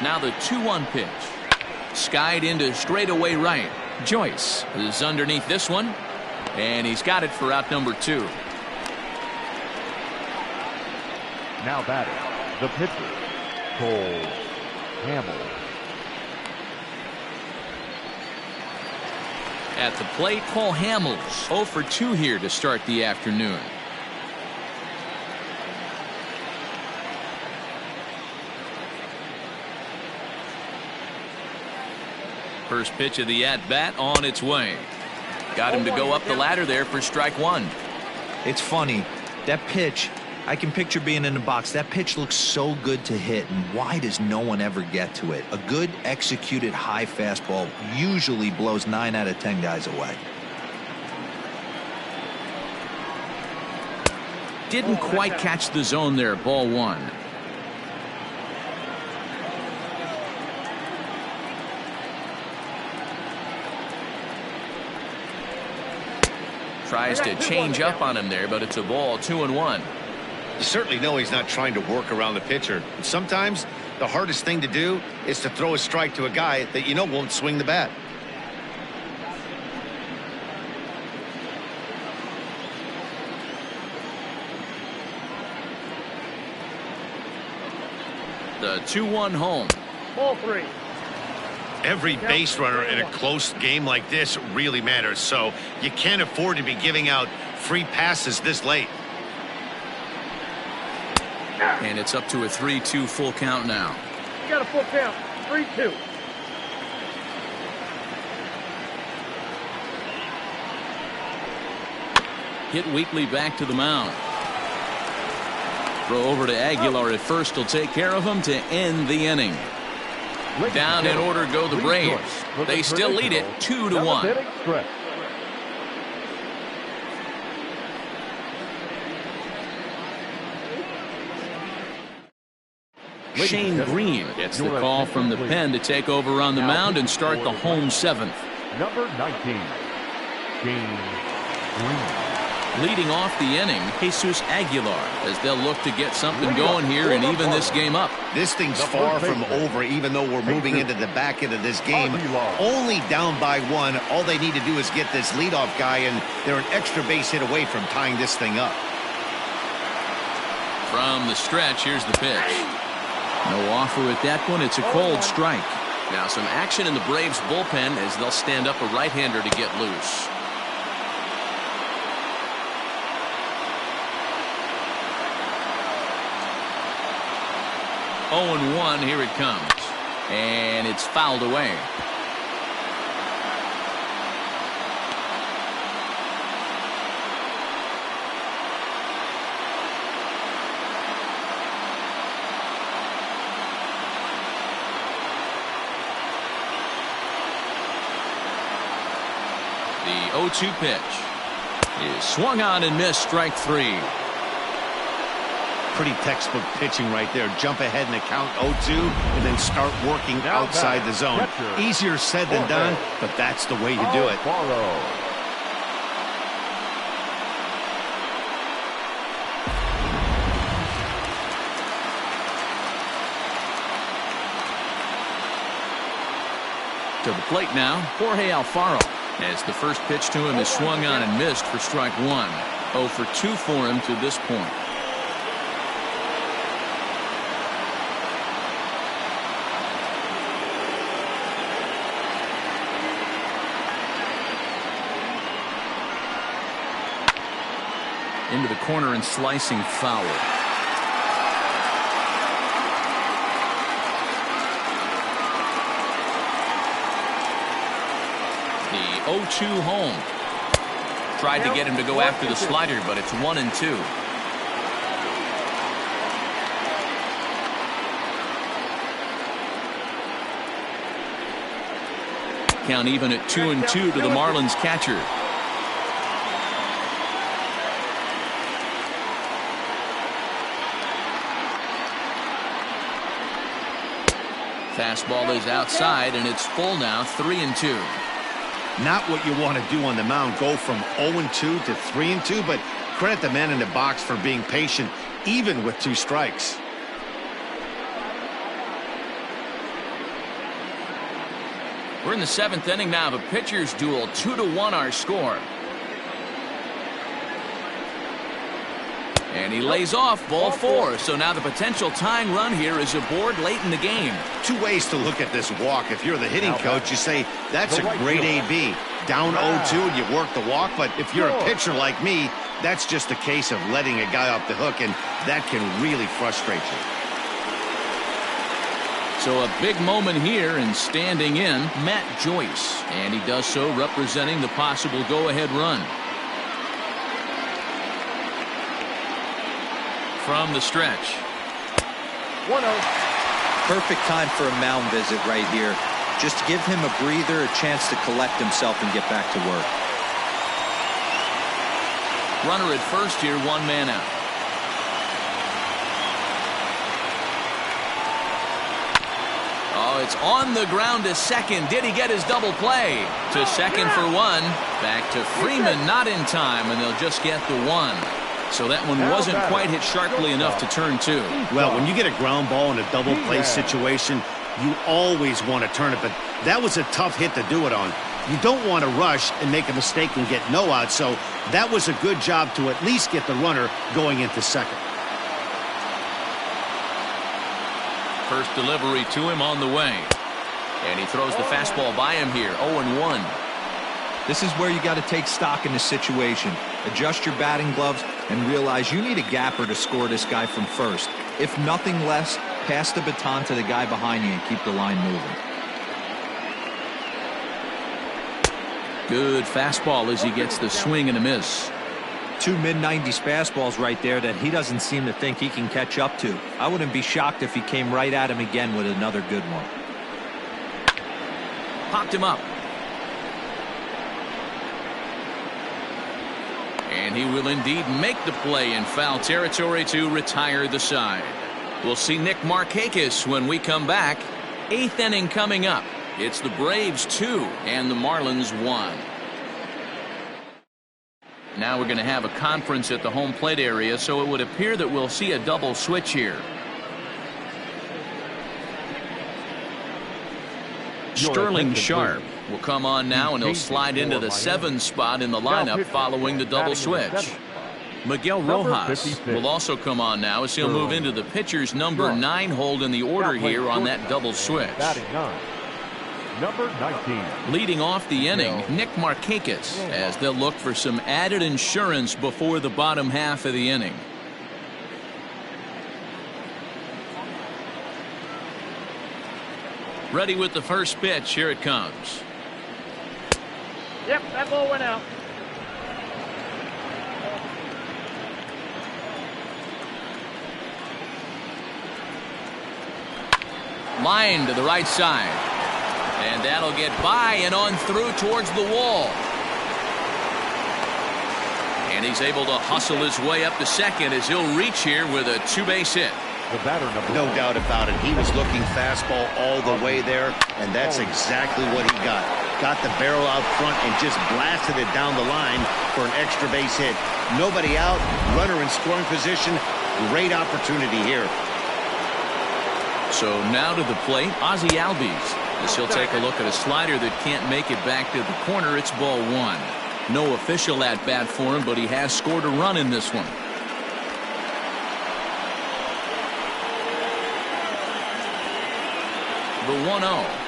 Now the 2-1 pitch. Skied into straightaway right. Joyce is underneath this one, and he's got it for out number 2. Now batting, the pitcher, Cole Hamels. At the plate, Cole Hamels 0 for 2 here to start the afternoon. First pitch of the at-bat on its way. Got him to go up the ladder there for strike 1. It's funny. That pitch, I can picture being in the box. That pitch looks so good to hit, and why does no one ever get to it? A good executed high fastball usually blows 9 out of 10 guys away. Didn't quite catch the zone there, ball 1. Tries to change up on him there, but it's a ball, 2-1. You certainly know he's not trying to work around the pitcher. And sometimes the hardest thing to do is to throw a strike to a guy that you know won't swing the bat. The 2-1 home. Ball 3. Every base runner in a close game like this really matters, so you can't afford to be giving out free passes this late. And it's up to a 3-2 full count now. You got a full count. 3-2. Hit weakly back to the mound. Throw over to Aguilar at first. Will take care of him to end the inning. Down in order go the Braves. They still lead it 2-1. Shane Green gets the call from the pen to take over on the mound and start the home 7th. Number 19, Shane Green. Leading off the inning, Jesus Aguilar, as they'll look to get something going here and even this game up. This thing's far from over, even though we're moving into the back end of this game. Only down by 1. All they need to do is get this leadoff guy, and they're an extra base hit away from tying this thing up. From the stretch, here's the pitch. No offer at that one. It's a cold strike. Now some action in the Braves bullpen as they'll stand up a right-hander to get loose. Oh, 0-1, here it comes. And it's fouled away. The 0-2 pitch is swung on and missed, strike 3. Pretty textbook pitching right there. Jump ahead in the count 0-2 and then start working outside the zone. Easier said than done, but that's the way to do it. To the plate now, Jorge Alfaro, as the first pitch to him is swung on and missed for strike 1. 0 for 2 for him to this point. Into the corner and slicing foul. The 0-2 home. Tried to get him to go after the slider, but it's 1-2. Count even at 2-2 to the Marlins catcher. Fastball is outside, and it's full now, 3-2. Not what you want to do on the mound. Go from 0-2 to 3-2, but credit the man in the box for being patient, even with 2 strikes. We're in the 7th inning now of a pitcher's duel. 2-1 our score. And he lays off ball 4. So now the potential tying run here is aboard late in the game. 2 ways to look at this walk. If you're the hitting coach, you say that's a great AB. Down 0-2 and you work the walk. But if you're a pitcher like me, that's just a case of letting a guy off the hook, and that can really frustrate you. So a big moment here, and standing in, Matt Joyce. And he does so representing the possible go-ahead run. From the stretch. 1-0. Perfect time for a mound visit right here. Just to give him a breather, a chance to collect himself and get back to work. Runner at first here, 1 man out. Oh, it's on the ground to second. Did he get his double play? To second for 1. Back to Freeman, not in time, and they'll just get the 1. So that one wasn't quite hit sharply enough to turn two. Well, when you get a ground ball in a double play situation, you always want to turn it, but that was a tough hit to do it on. You don't want to rush and make a mistake and get no out, so that was a good job to at least get the runner going into second. First delivery to him on the way. And he throws the fastball by him here, 0-1. This is where you got to take stock in the situation. Adjust your batting gloves and realize you need a gapper to score this guy from first. If nothing less, pass the baton to the guy behind you and keep the line moving. Good fastball as he gets the swing and a miss. Two mid-90s fastballs right there that he doesn't seem to think he can catch up to. I wouldn't be shocked if he came right at him again with another good one. Popped him up. And he will indeed make the play in foul territory to retire the side. We'll see Nick Markakis when we come back. 8th inning coming up. It's the Braves 2 and the Marlins 1. Now we're going to have a conference at the home plate area, so it would appear that we'll see a double switch here. Sterling Sharp will come on now, and he'll slide into the 7 spot in the lineup following the double switch. Miguel Rojas will also come on now as he'll move into the pitcher's number 9 hold in the order here on that double switch. Number 19. Leading off the inning, Nick Markakis, as they'll look for some added insurance before the bottom half of the inning. Ready with the first pitch. Here it comes. Yep, that ball went out. Line to the right side. And that'll get by and on through towards the wall. And he's able to hustle his way up to second as he'll reach here with a 2-base hit. The batter, No doubt about it. He was looking fastball all the way there, and that's exactly what he got. Got the barrel out front and just blasted it down the line for an extra base hit. Nobody out, runner in scoring position. Great opportunity here. So now to the plate, Ozzie Albies, as he'll take a look at a slider that can't make it back to the corner. It's ball 1. No official at bat for him, but he has scored a run in this one. The 1-0.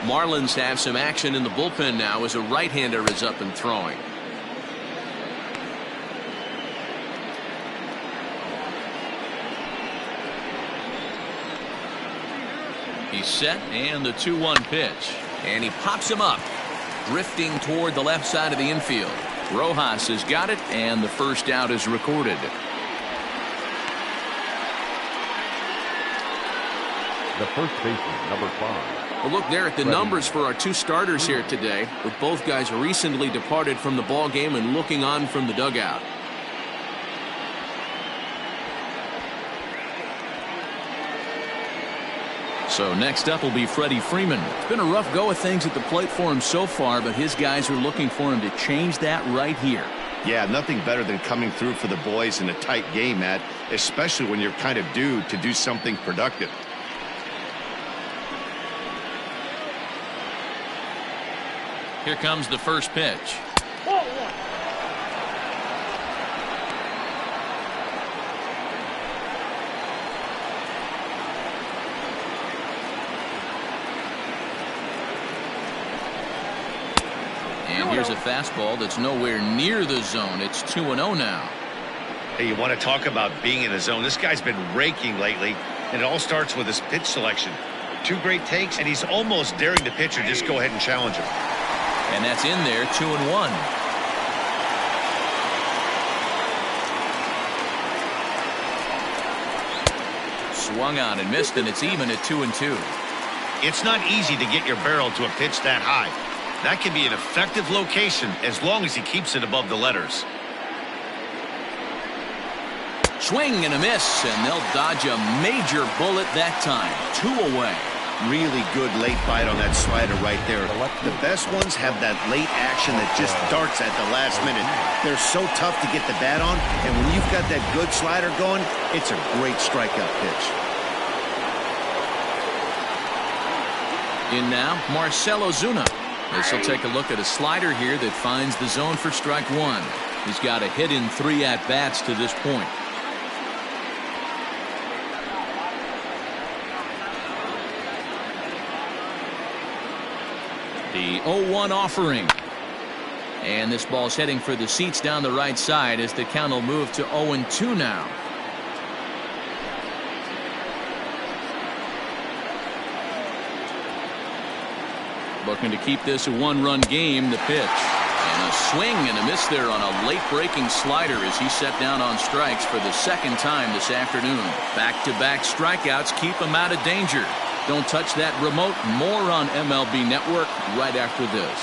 Marlins have some action in the bullpen now as a right-hander is up and throwing. He's set, and the 2-1 pitch. And he pops him up, drifting toward the left side of the infield. Rojas has got it, and the first out is recorded. The first baseman, number 5. Well, look there at the numbers for our 2 starters here today, with both guys recently departed from the ball game and looking on from the dugout. So next up will be Freddie Freeman. It's been a rough go of things at the plate for him so far, but his guys are looking for him to change that right here. Yeah, nothing better than coming through for the boys in a tight game, Matt, especially when you're kind of due to do something productive. Here comes the first pitch. Ball 1. And here's a fastball that's nowhere near the zone. It's 2-0 now. Hey, you want to talk about being in the zone? This guy's been raking lately, and it all starts with his pitch selection. 2 great takes, and he's almost daring the pitcher just go ahead and challenge him. And that's in there, 2-1. Swung on and missed, and it's even at 2-2. It's not easy to get your barrel to a pitch that high. That can be an effective location as long as he keeps it above the letters. Swing and a miss, and they'll dodge a major bullet that time. 2 away. Really good late bite on that slider right there. The best ones have that late action that just darts at the last minute. They're so tough to get the bat on, and when you've got that good slider going, it's a great strikeout pitch. In now, Marcell Ozuna. This will take a look at a slider here that finds the zone for strike 1. He's got a hit in 3 at-bats to this point. The 0-1 offering. And this ball's heading for the seats down the right side as the count will move to 0-2 now. Looking to keep this a 1-run game. The pitch. And a swing and a miss there on a late breaking slider as he set down on strikes for the second time this afternoon. Back-to-back strikeouts keep him out of danger. Don't touch that remote. More on MLB Network right after this.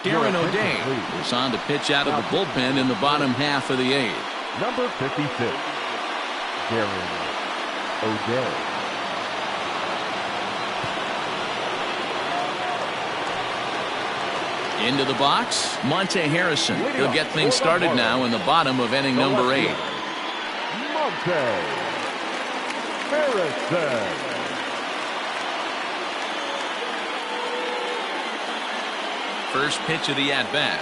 Darren O'Day is on to pitch out of the bullpen in the bottom half of the 8th. Number 56, Darren O'Day. Into the box, Monte Harrison. He'll get things started now in the bottom of inning number 8. Monte Harrison. First pitch of the at-bat.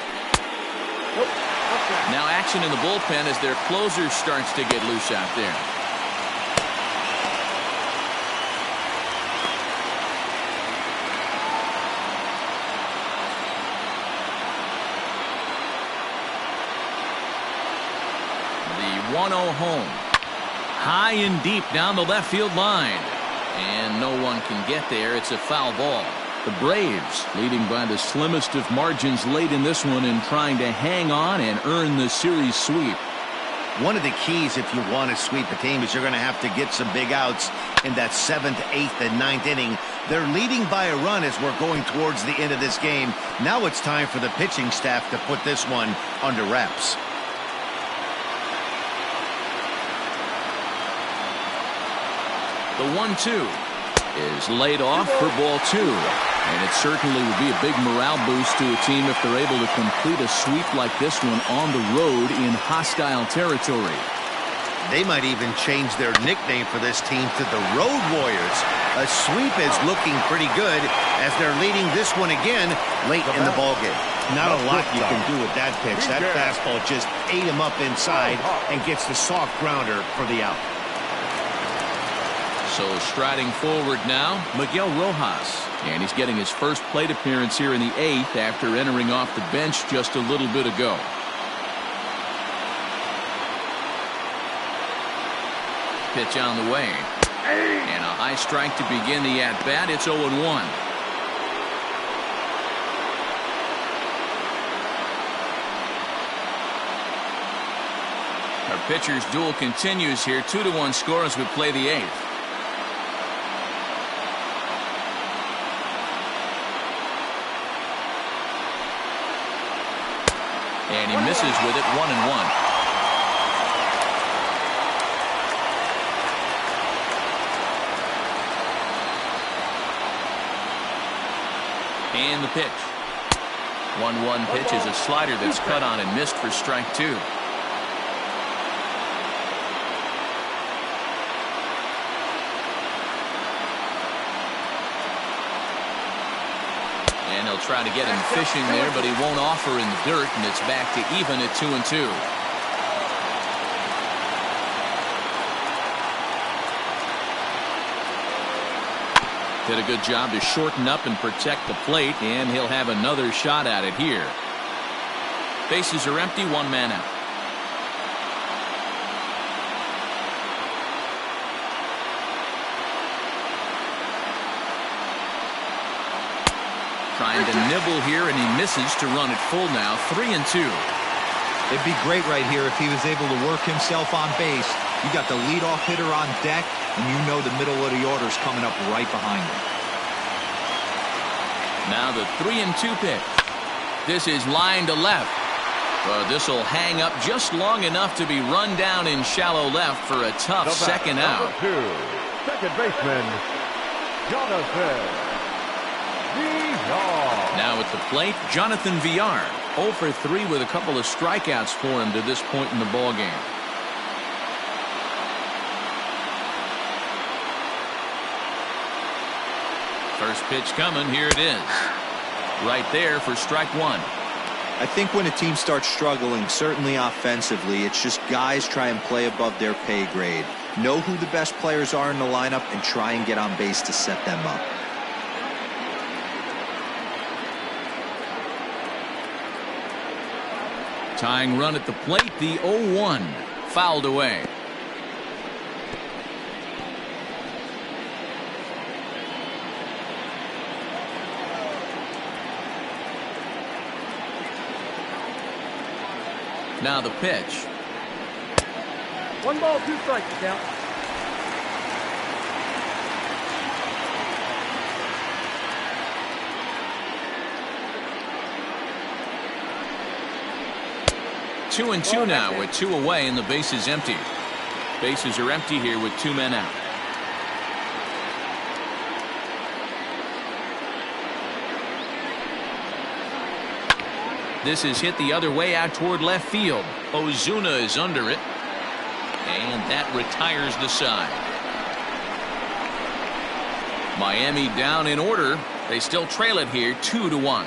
Now action in the bullpen as their closer starts to get loose out there. The 1-0 home. High and deep down the left field line. And no one can get there. It's a foul ball. The Braves leading by the slimmest of margins late in this one and trying to hang on and earn the series sweep. One of the keys if you want to sweep a team is you're going to have to get some big outs in that 7th, 8th, and 9th inning. They're leading by a run as we're going towards the end of this game. Now it's time for the pitching staff to put this one under wraps. The 1-2 is laid off for ball 2. And it certainly would be a big morale boost to a team if they're able to complete a sweep like this one on the road in hostile territory. They might even change their nickname for this team to the Road Warriors. A sweep is looking pretty good as they're leading this one again late in the ballgame. Not a lot you can do with that pitch. That fastball just ate him up inside and gets the soft grounder for the out. So striding forward now, Miguel Rojas. And he's getting his first plate appearance here in the 8th after entering off the bench just a little bit ago. Pitch on the way. And a high strike to begin the at-bat. It's 0-1. Our pitcher's duel continues here. 2-1 score as we play the 8th. And he misses with it. 1-1. And the pitch. 1-1 pitch is a slider that's cut on and missed for strike 2. And he'll try to get him fishing there, but he won't offer in the dirt, and it's back to even at 2-2. Did a good job to shorten up and protect the plate, and he'll have another shot at it here. Bases are empty, 1 man out. Trying to nibble here, and he misses to run it full now. 3-2. It'd be great right here if he was able to work himself on base You got the leadoff hitter on deck, and you know the middle of the order is coming up right behind him. Now the 3-2 pitch. This is line to left. This will hang up just long enough to be run down in shallow left for a tough second out. Second baseman, Jonathan Villar. Now at the plate, Jonathan Villar. 0 for 3 with a couple of strikeouts for him to this point in the ballgame. First pitch coming. Here it is. Right there for strike one. I think when a team starts struggling, certainly offensively, it's just guys try and play above their pay grade. Know who the best players are in the lineup and try and get on base to set them up. Tying run at the plate, the 0-1. Fouled away. Now the pitch. 1 ball, 2 strikes, count. Two and two now with 2 away and the base is empty. Bases are empty here with 2 men out. This is hit the other way out toward left field. Ozuna is under it. And that retires the side. Miami down in order. They still trail it here 2-1.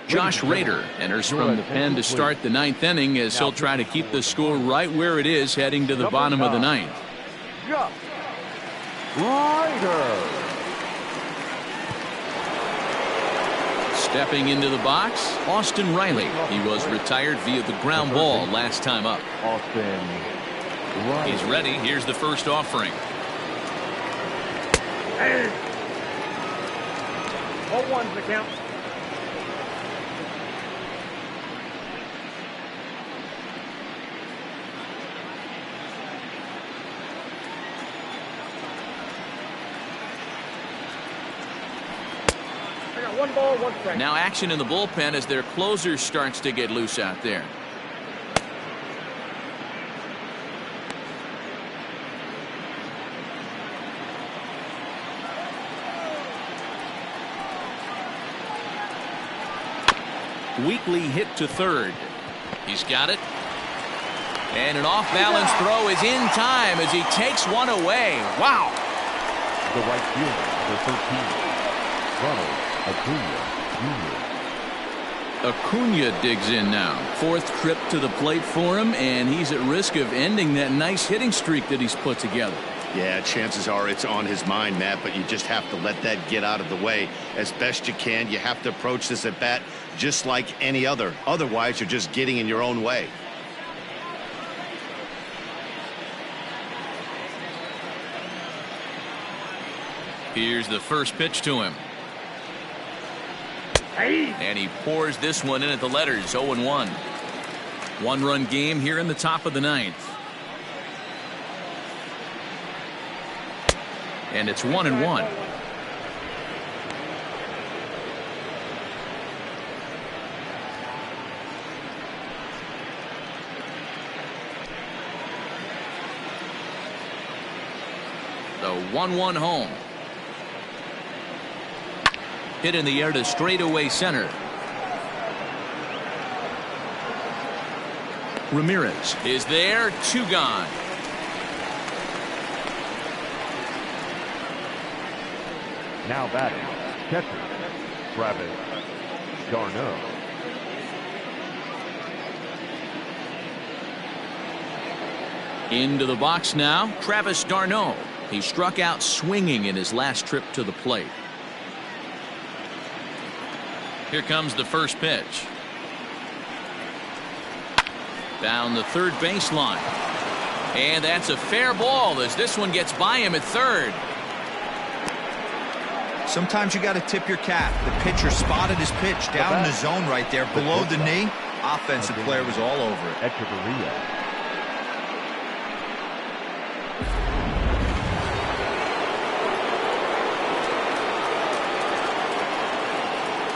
Josh Rader enters from the pen to start the 9th inning as he'll try to keep the score right where it is heading to the bottom of the 9th. Josh Rader. Stepping into the box, Austin Riley. He was retired via the ground ball last time up. Austin Riley. He's ready. Here's the first offering. 0-1's the count. I got 1 ball, 1 strike. Now action in the bullpen as their closer starts to get loose out there. Weekly hit to third. He's got it. And an off-balance throw is in time as he takes one away. Wow. The right fielder, the 13th, Ronald Acuna Jr. Acuna digs in now. 4th trip to the plate for him, and he's at risk of ending that nice hitting streak that he's put together. Yeah, chances are it's on his mind, Matt, but you just have to let that get out of the way as best you can. You have to approach this at bat just like any other. Otherwise, you're just getting in your own way. Here's the first pitch to him. And he pours this one in at the letters. 0-1. 1-run game here in the top of the 9th. And it's 1-1. The 1-1 home. Hit in the air to straightaway center. Ramirez is there. 2 gone. Now batting, catcher, Travis d'Arnaud. Into the box now, Travis d'Arnaud. He struck out swinging in his last trip to the plate. Here comes the first pitch. Down the third baseline. And that's a fair ball as this one gets by him at third. Sometimes you got to tip your cap. The pitcher spotted his pitch down in the zone right there below the knee. Offensive player was all over it. Echeverria.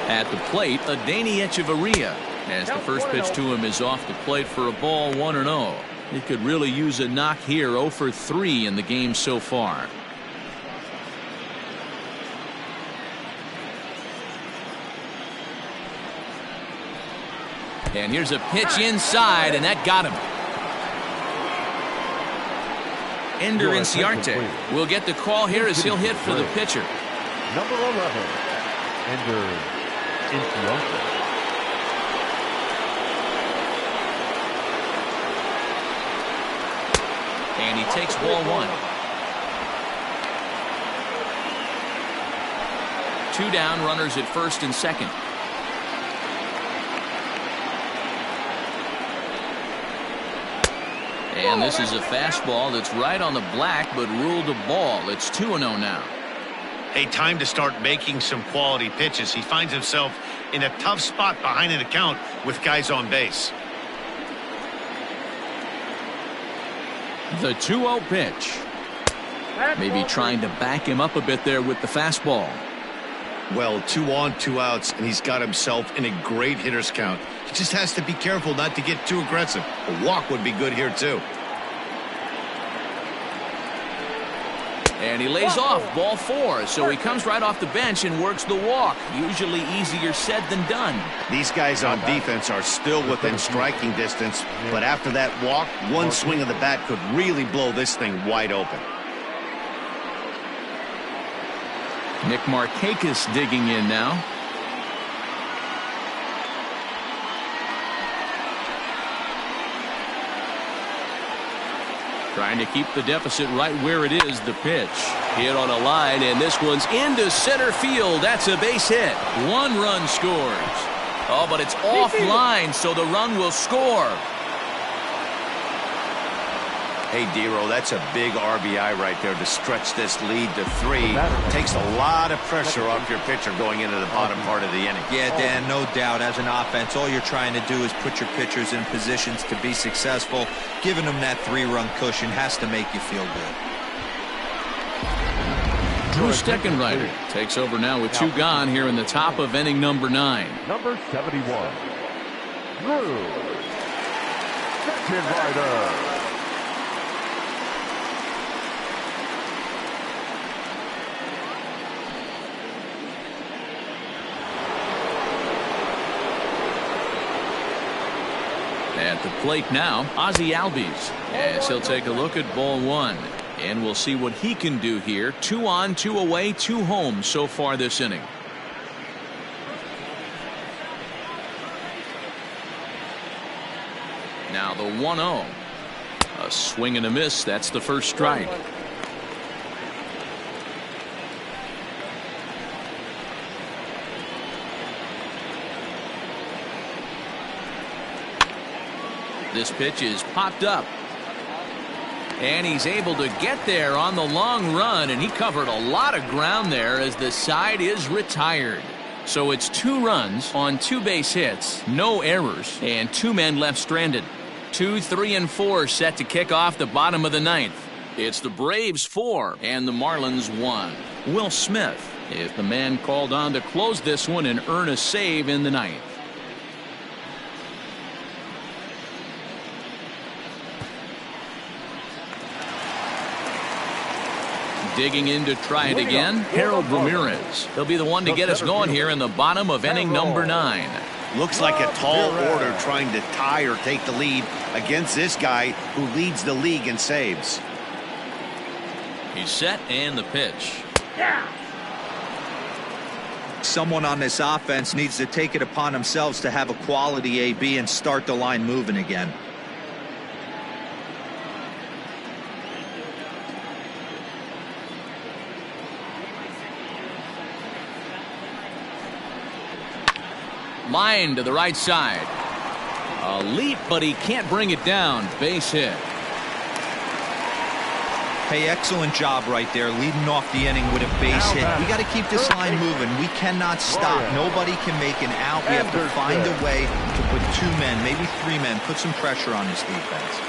At the plate, Adeiny Hechavarria, as the first pitch to him is off the plate for a ball 1-0. He could really use a knock here. 0 for 3 in the game so far. And here's a pitch inside, and that got him. Ender Inciarte will get the call here as he'll hit for the pitcher. Number 11, Ender Inciarte. And he takes ball 1. 2 down, runners at first and second. And this is a fastball that's right on the black, but ruled a ball. It's 2-0 now. Hey, time to start making some quality pitches. He finds himself in a tough spot behind an account with guys on base. The 2-0 pitch. Maybe trying to back him up a bit there with the fastball. Well, 2 on, 2 outs, and he's got himself in a great hitter's count. He just has to be careful not to get too aggressive. A walk would be good here, too. And he lays off ball 4, so he comes right off the bench and works the walk. Usually easier said than done. These guys on defense are still within striking distance, but after that walk, one swing of the bat could really blow this thing wide open. Nick Markakis digging in now. Trying to keep the deficit right where it is. The pitch hit on a line, and this one's into center field. That's a base hit. 1 run scores. Oh, but it's offline, so the run will score. Hey, Dero, that's a big RBI right there to stretch this lead to 3. Takes a lot of pressure off your pitcher going into the bottom part of the inning. Yeah, Dan, no doubt. As an offense, all you're trying to do is put your pitchers in positions to be successful. Giving them that 3-run cushion has to make you feel good. Drew Steckenrider takes over now with 2 gone here in the top of inning number 9. Number 71, Drew Steckenrider. At the plate now, Ozzie Albies, as he'll take a look at ball 1. And we'll see what he can do here. 2 on, 2 away, 2 home so far this inning. Now the 1-0. A swing and a miss. That's the first strike. This pitch is popped up. And he's able to get there on the long run, and he covered a lot of ground there as the side is retired. So it's 2 runs on 2 base hits, no errors, and 2 men left stranded. 2, 3, and 4 set to kick off the bottom of the 9th. It's the Braves 4 and the Marlins 1. Will Smith is the man called on to close this one and earn a save in the 9th. Digging in to try it again, Harold Ramirez. He'll be the one to get us going here in the bottom of inning number 9. Looks like a tall order trying to tie or take the lead against this guy who leads the league in saves. He's set and the pitch. Someone on this offense needs to take it upon themselves to have a quality AB and start the line moving again. Line to the right side. A leap, but he can't bring it down. Base hit. Hey, excellent job right there, leading off the inning with a base hit. We got to keep this line moving. We cannot stop. Nobody can make an out. We have to find a way to put 2 men, maybe 3 men, put some pressure on this defense.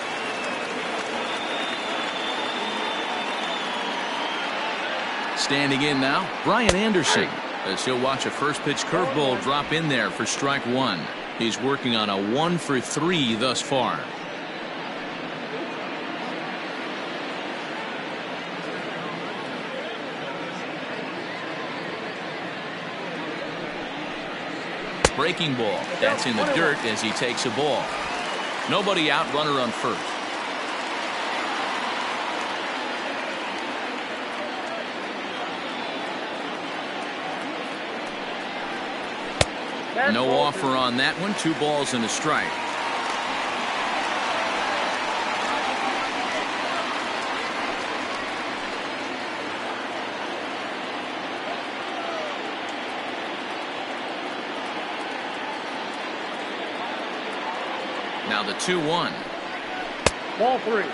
Standing in now, Brian Anderson, as he'll watch a first pitch curveball drop in there for strike 1. He's working on a 1 for 3 thus far. Breaking ball. That's in the dirt as he takes a ball. Nobody out, runner on first. No offer on that one. 2 balls and a strike. Now the 2-1. Ball 3.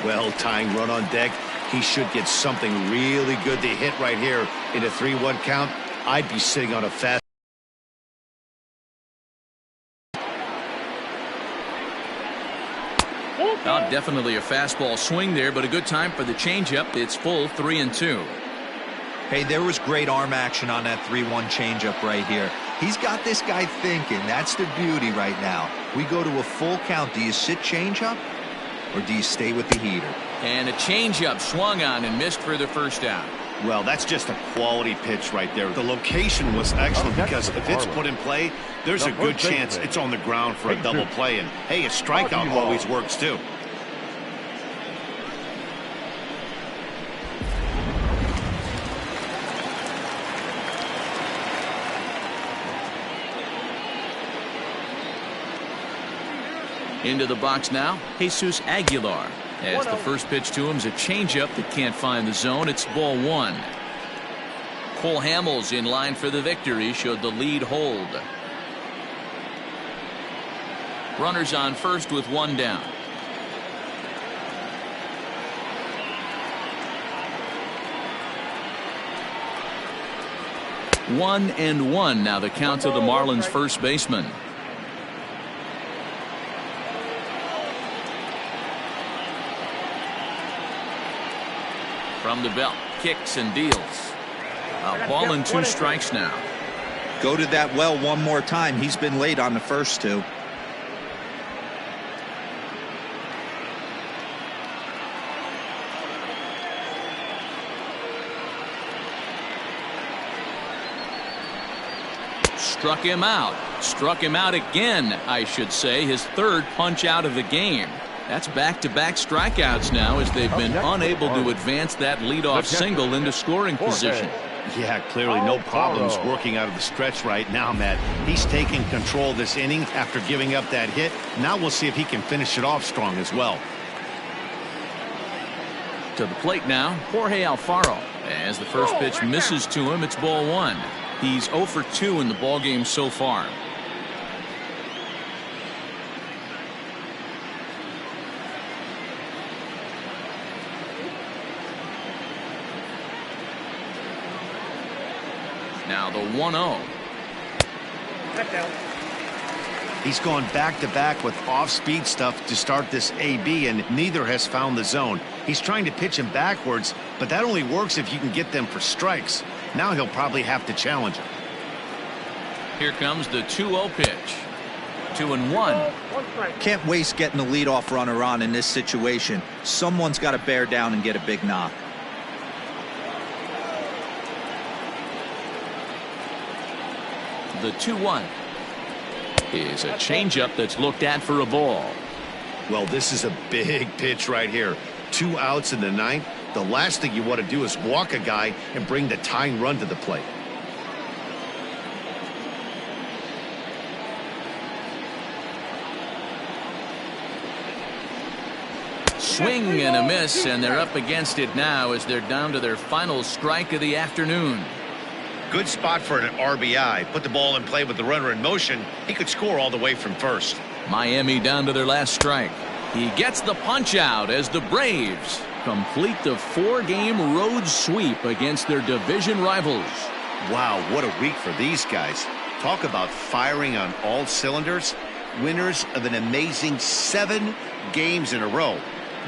Well, tying run on deck. He should get something really good to hit right here in a 3-1 count. I'd be sitting on a fast. Oh, definitely a fastball swing there, but a good time for the changeup. It's full 3-2. Hey, there was great arm action on that 3-1 changeup right here. He's got this guy thinking. That's the beauty right now. We go to a full count. Do you sit changeup or do you stay with the heater? And a changeup swung on and missed for the first out. Well, that's just a quality pitch right there. The location was excellent because if it's put in play, there's a good chance it's on the ground for a double play. And hey, a strikeout always works too. Into the box now, Jesus Aguilar. As the first pitch to him is a changeup that can't find the zone. It's ball 1. Cole Hamels in line for the victory should the lead hold. Runners on first with 1 down. One and one now the count to the Marlins first baseman. From the belt, kicks and deals. A ball and 2 strikes now. Go to that well one more time. He's been late on the first 2. Struck him out. Struck him out again, I should say. His 3rd punch out of the game. That's back-to-back strikeouts now as they've been unable to advance that leadoff single into scoring position. Yeah, clearly no problems working out of the stretch right now, Matt. He's taking control of this inning after giving up that hit. Now we'll see if he can finish it off strong as well. To the plate now, Jorge Alfaro. As the first pitch misses to him, it's ball 1. He's 0 for 2 in the ballgame so far. Now the 1-0. He's gone back-to-back with off-speed stuff to start this AB, and neither has found the zone. He's trying to pitch him backwards, but that only works if you can get them for strikes. Now he'll probably have to challenge him. Here comes the 2-0 pitch. 2-1. Can't waste getting the leadoff runner on in this situation. Someone's got to bear down and get a big knock. The 2-1 is a changeup that's looked at for a ball. Well, this is a big pitch right here. 2 outs in the 9th. The last thing you want to do is walk a guy and bring the tying run to the plate. Swing and a miss, and they're up against it now as they're down to their final strike of the afternoon. Good spot for an RBI. Put the ball in play with the runner in motion. He could score all the way from first. Miami down to their last strike. He gets the punch out as the Braves complete the 4-game road sweep against their division rivals. Wow, what a week for these guys. Talk about firing on all cylinders. Winners of an amazing 7 games in a row.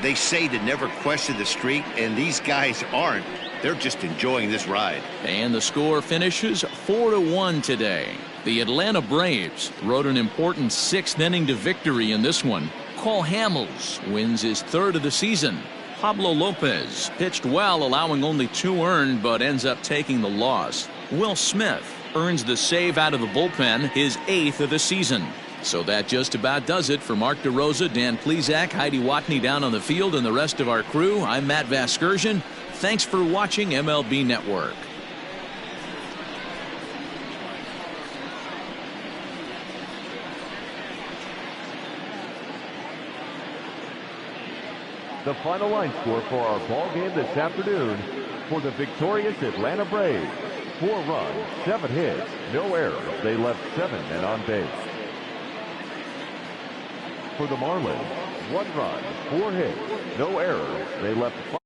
They say to never question the streak, and these guys aren't. They're just enjoying this ride. And the score finishes 4-1 today. The Atlanta Braves rode an important 6th inning to victory in this one. Cole Hamels wins his 3rd of the season. Pablo Lopez pitched well, allowing only 2 earned, but ends up taking the loss. Will Smith earns the save out of the bullpen, his 8th of the season. So that just about does it for Mark DeRosa, Dan Plesac, Heidi Watney down on the field, and the rest of our crew. I'm Matt Vasgersian. Thanks for watching MLB Network. The final line score for our ball game this afternoon for the victorious Atlanta Braves. 4 runs, 7 hits, no errors. They left 7 men on base. For the Marlins, 1 run, 4 hits, no errors. They left 5.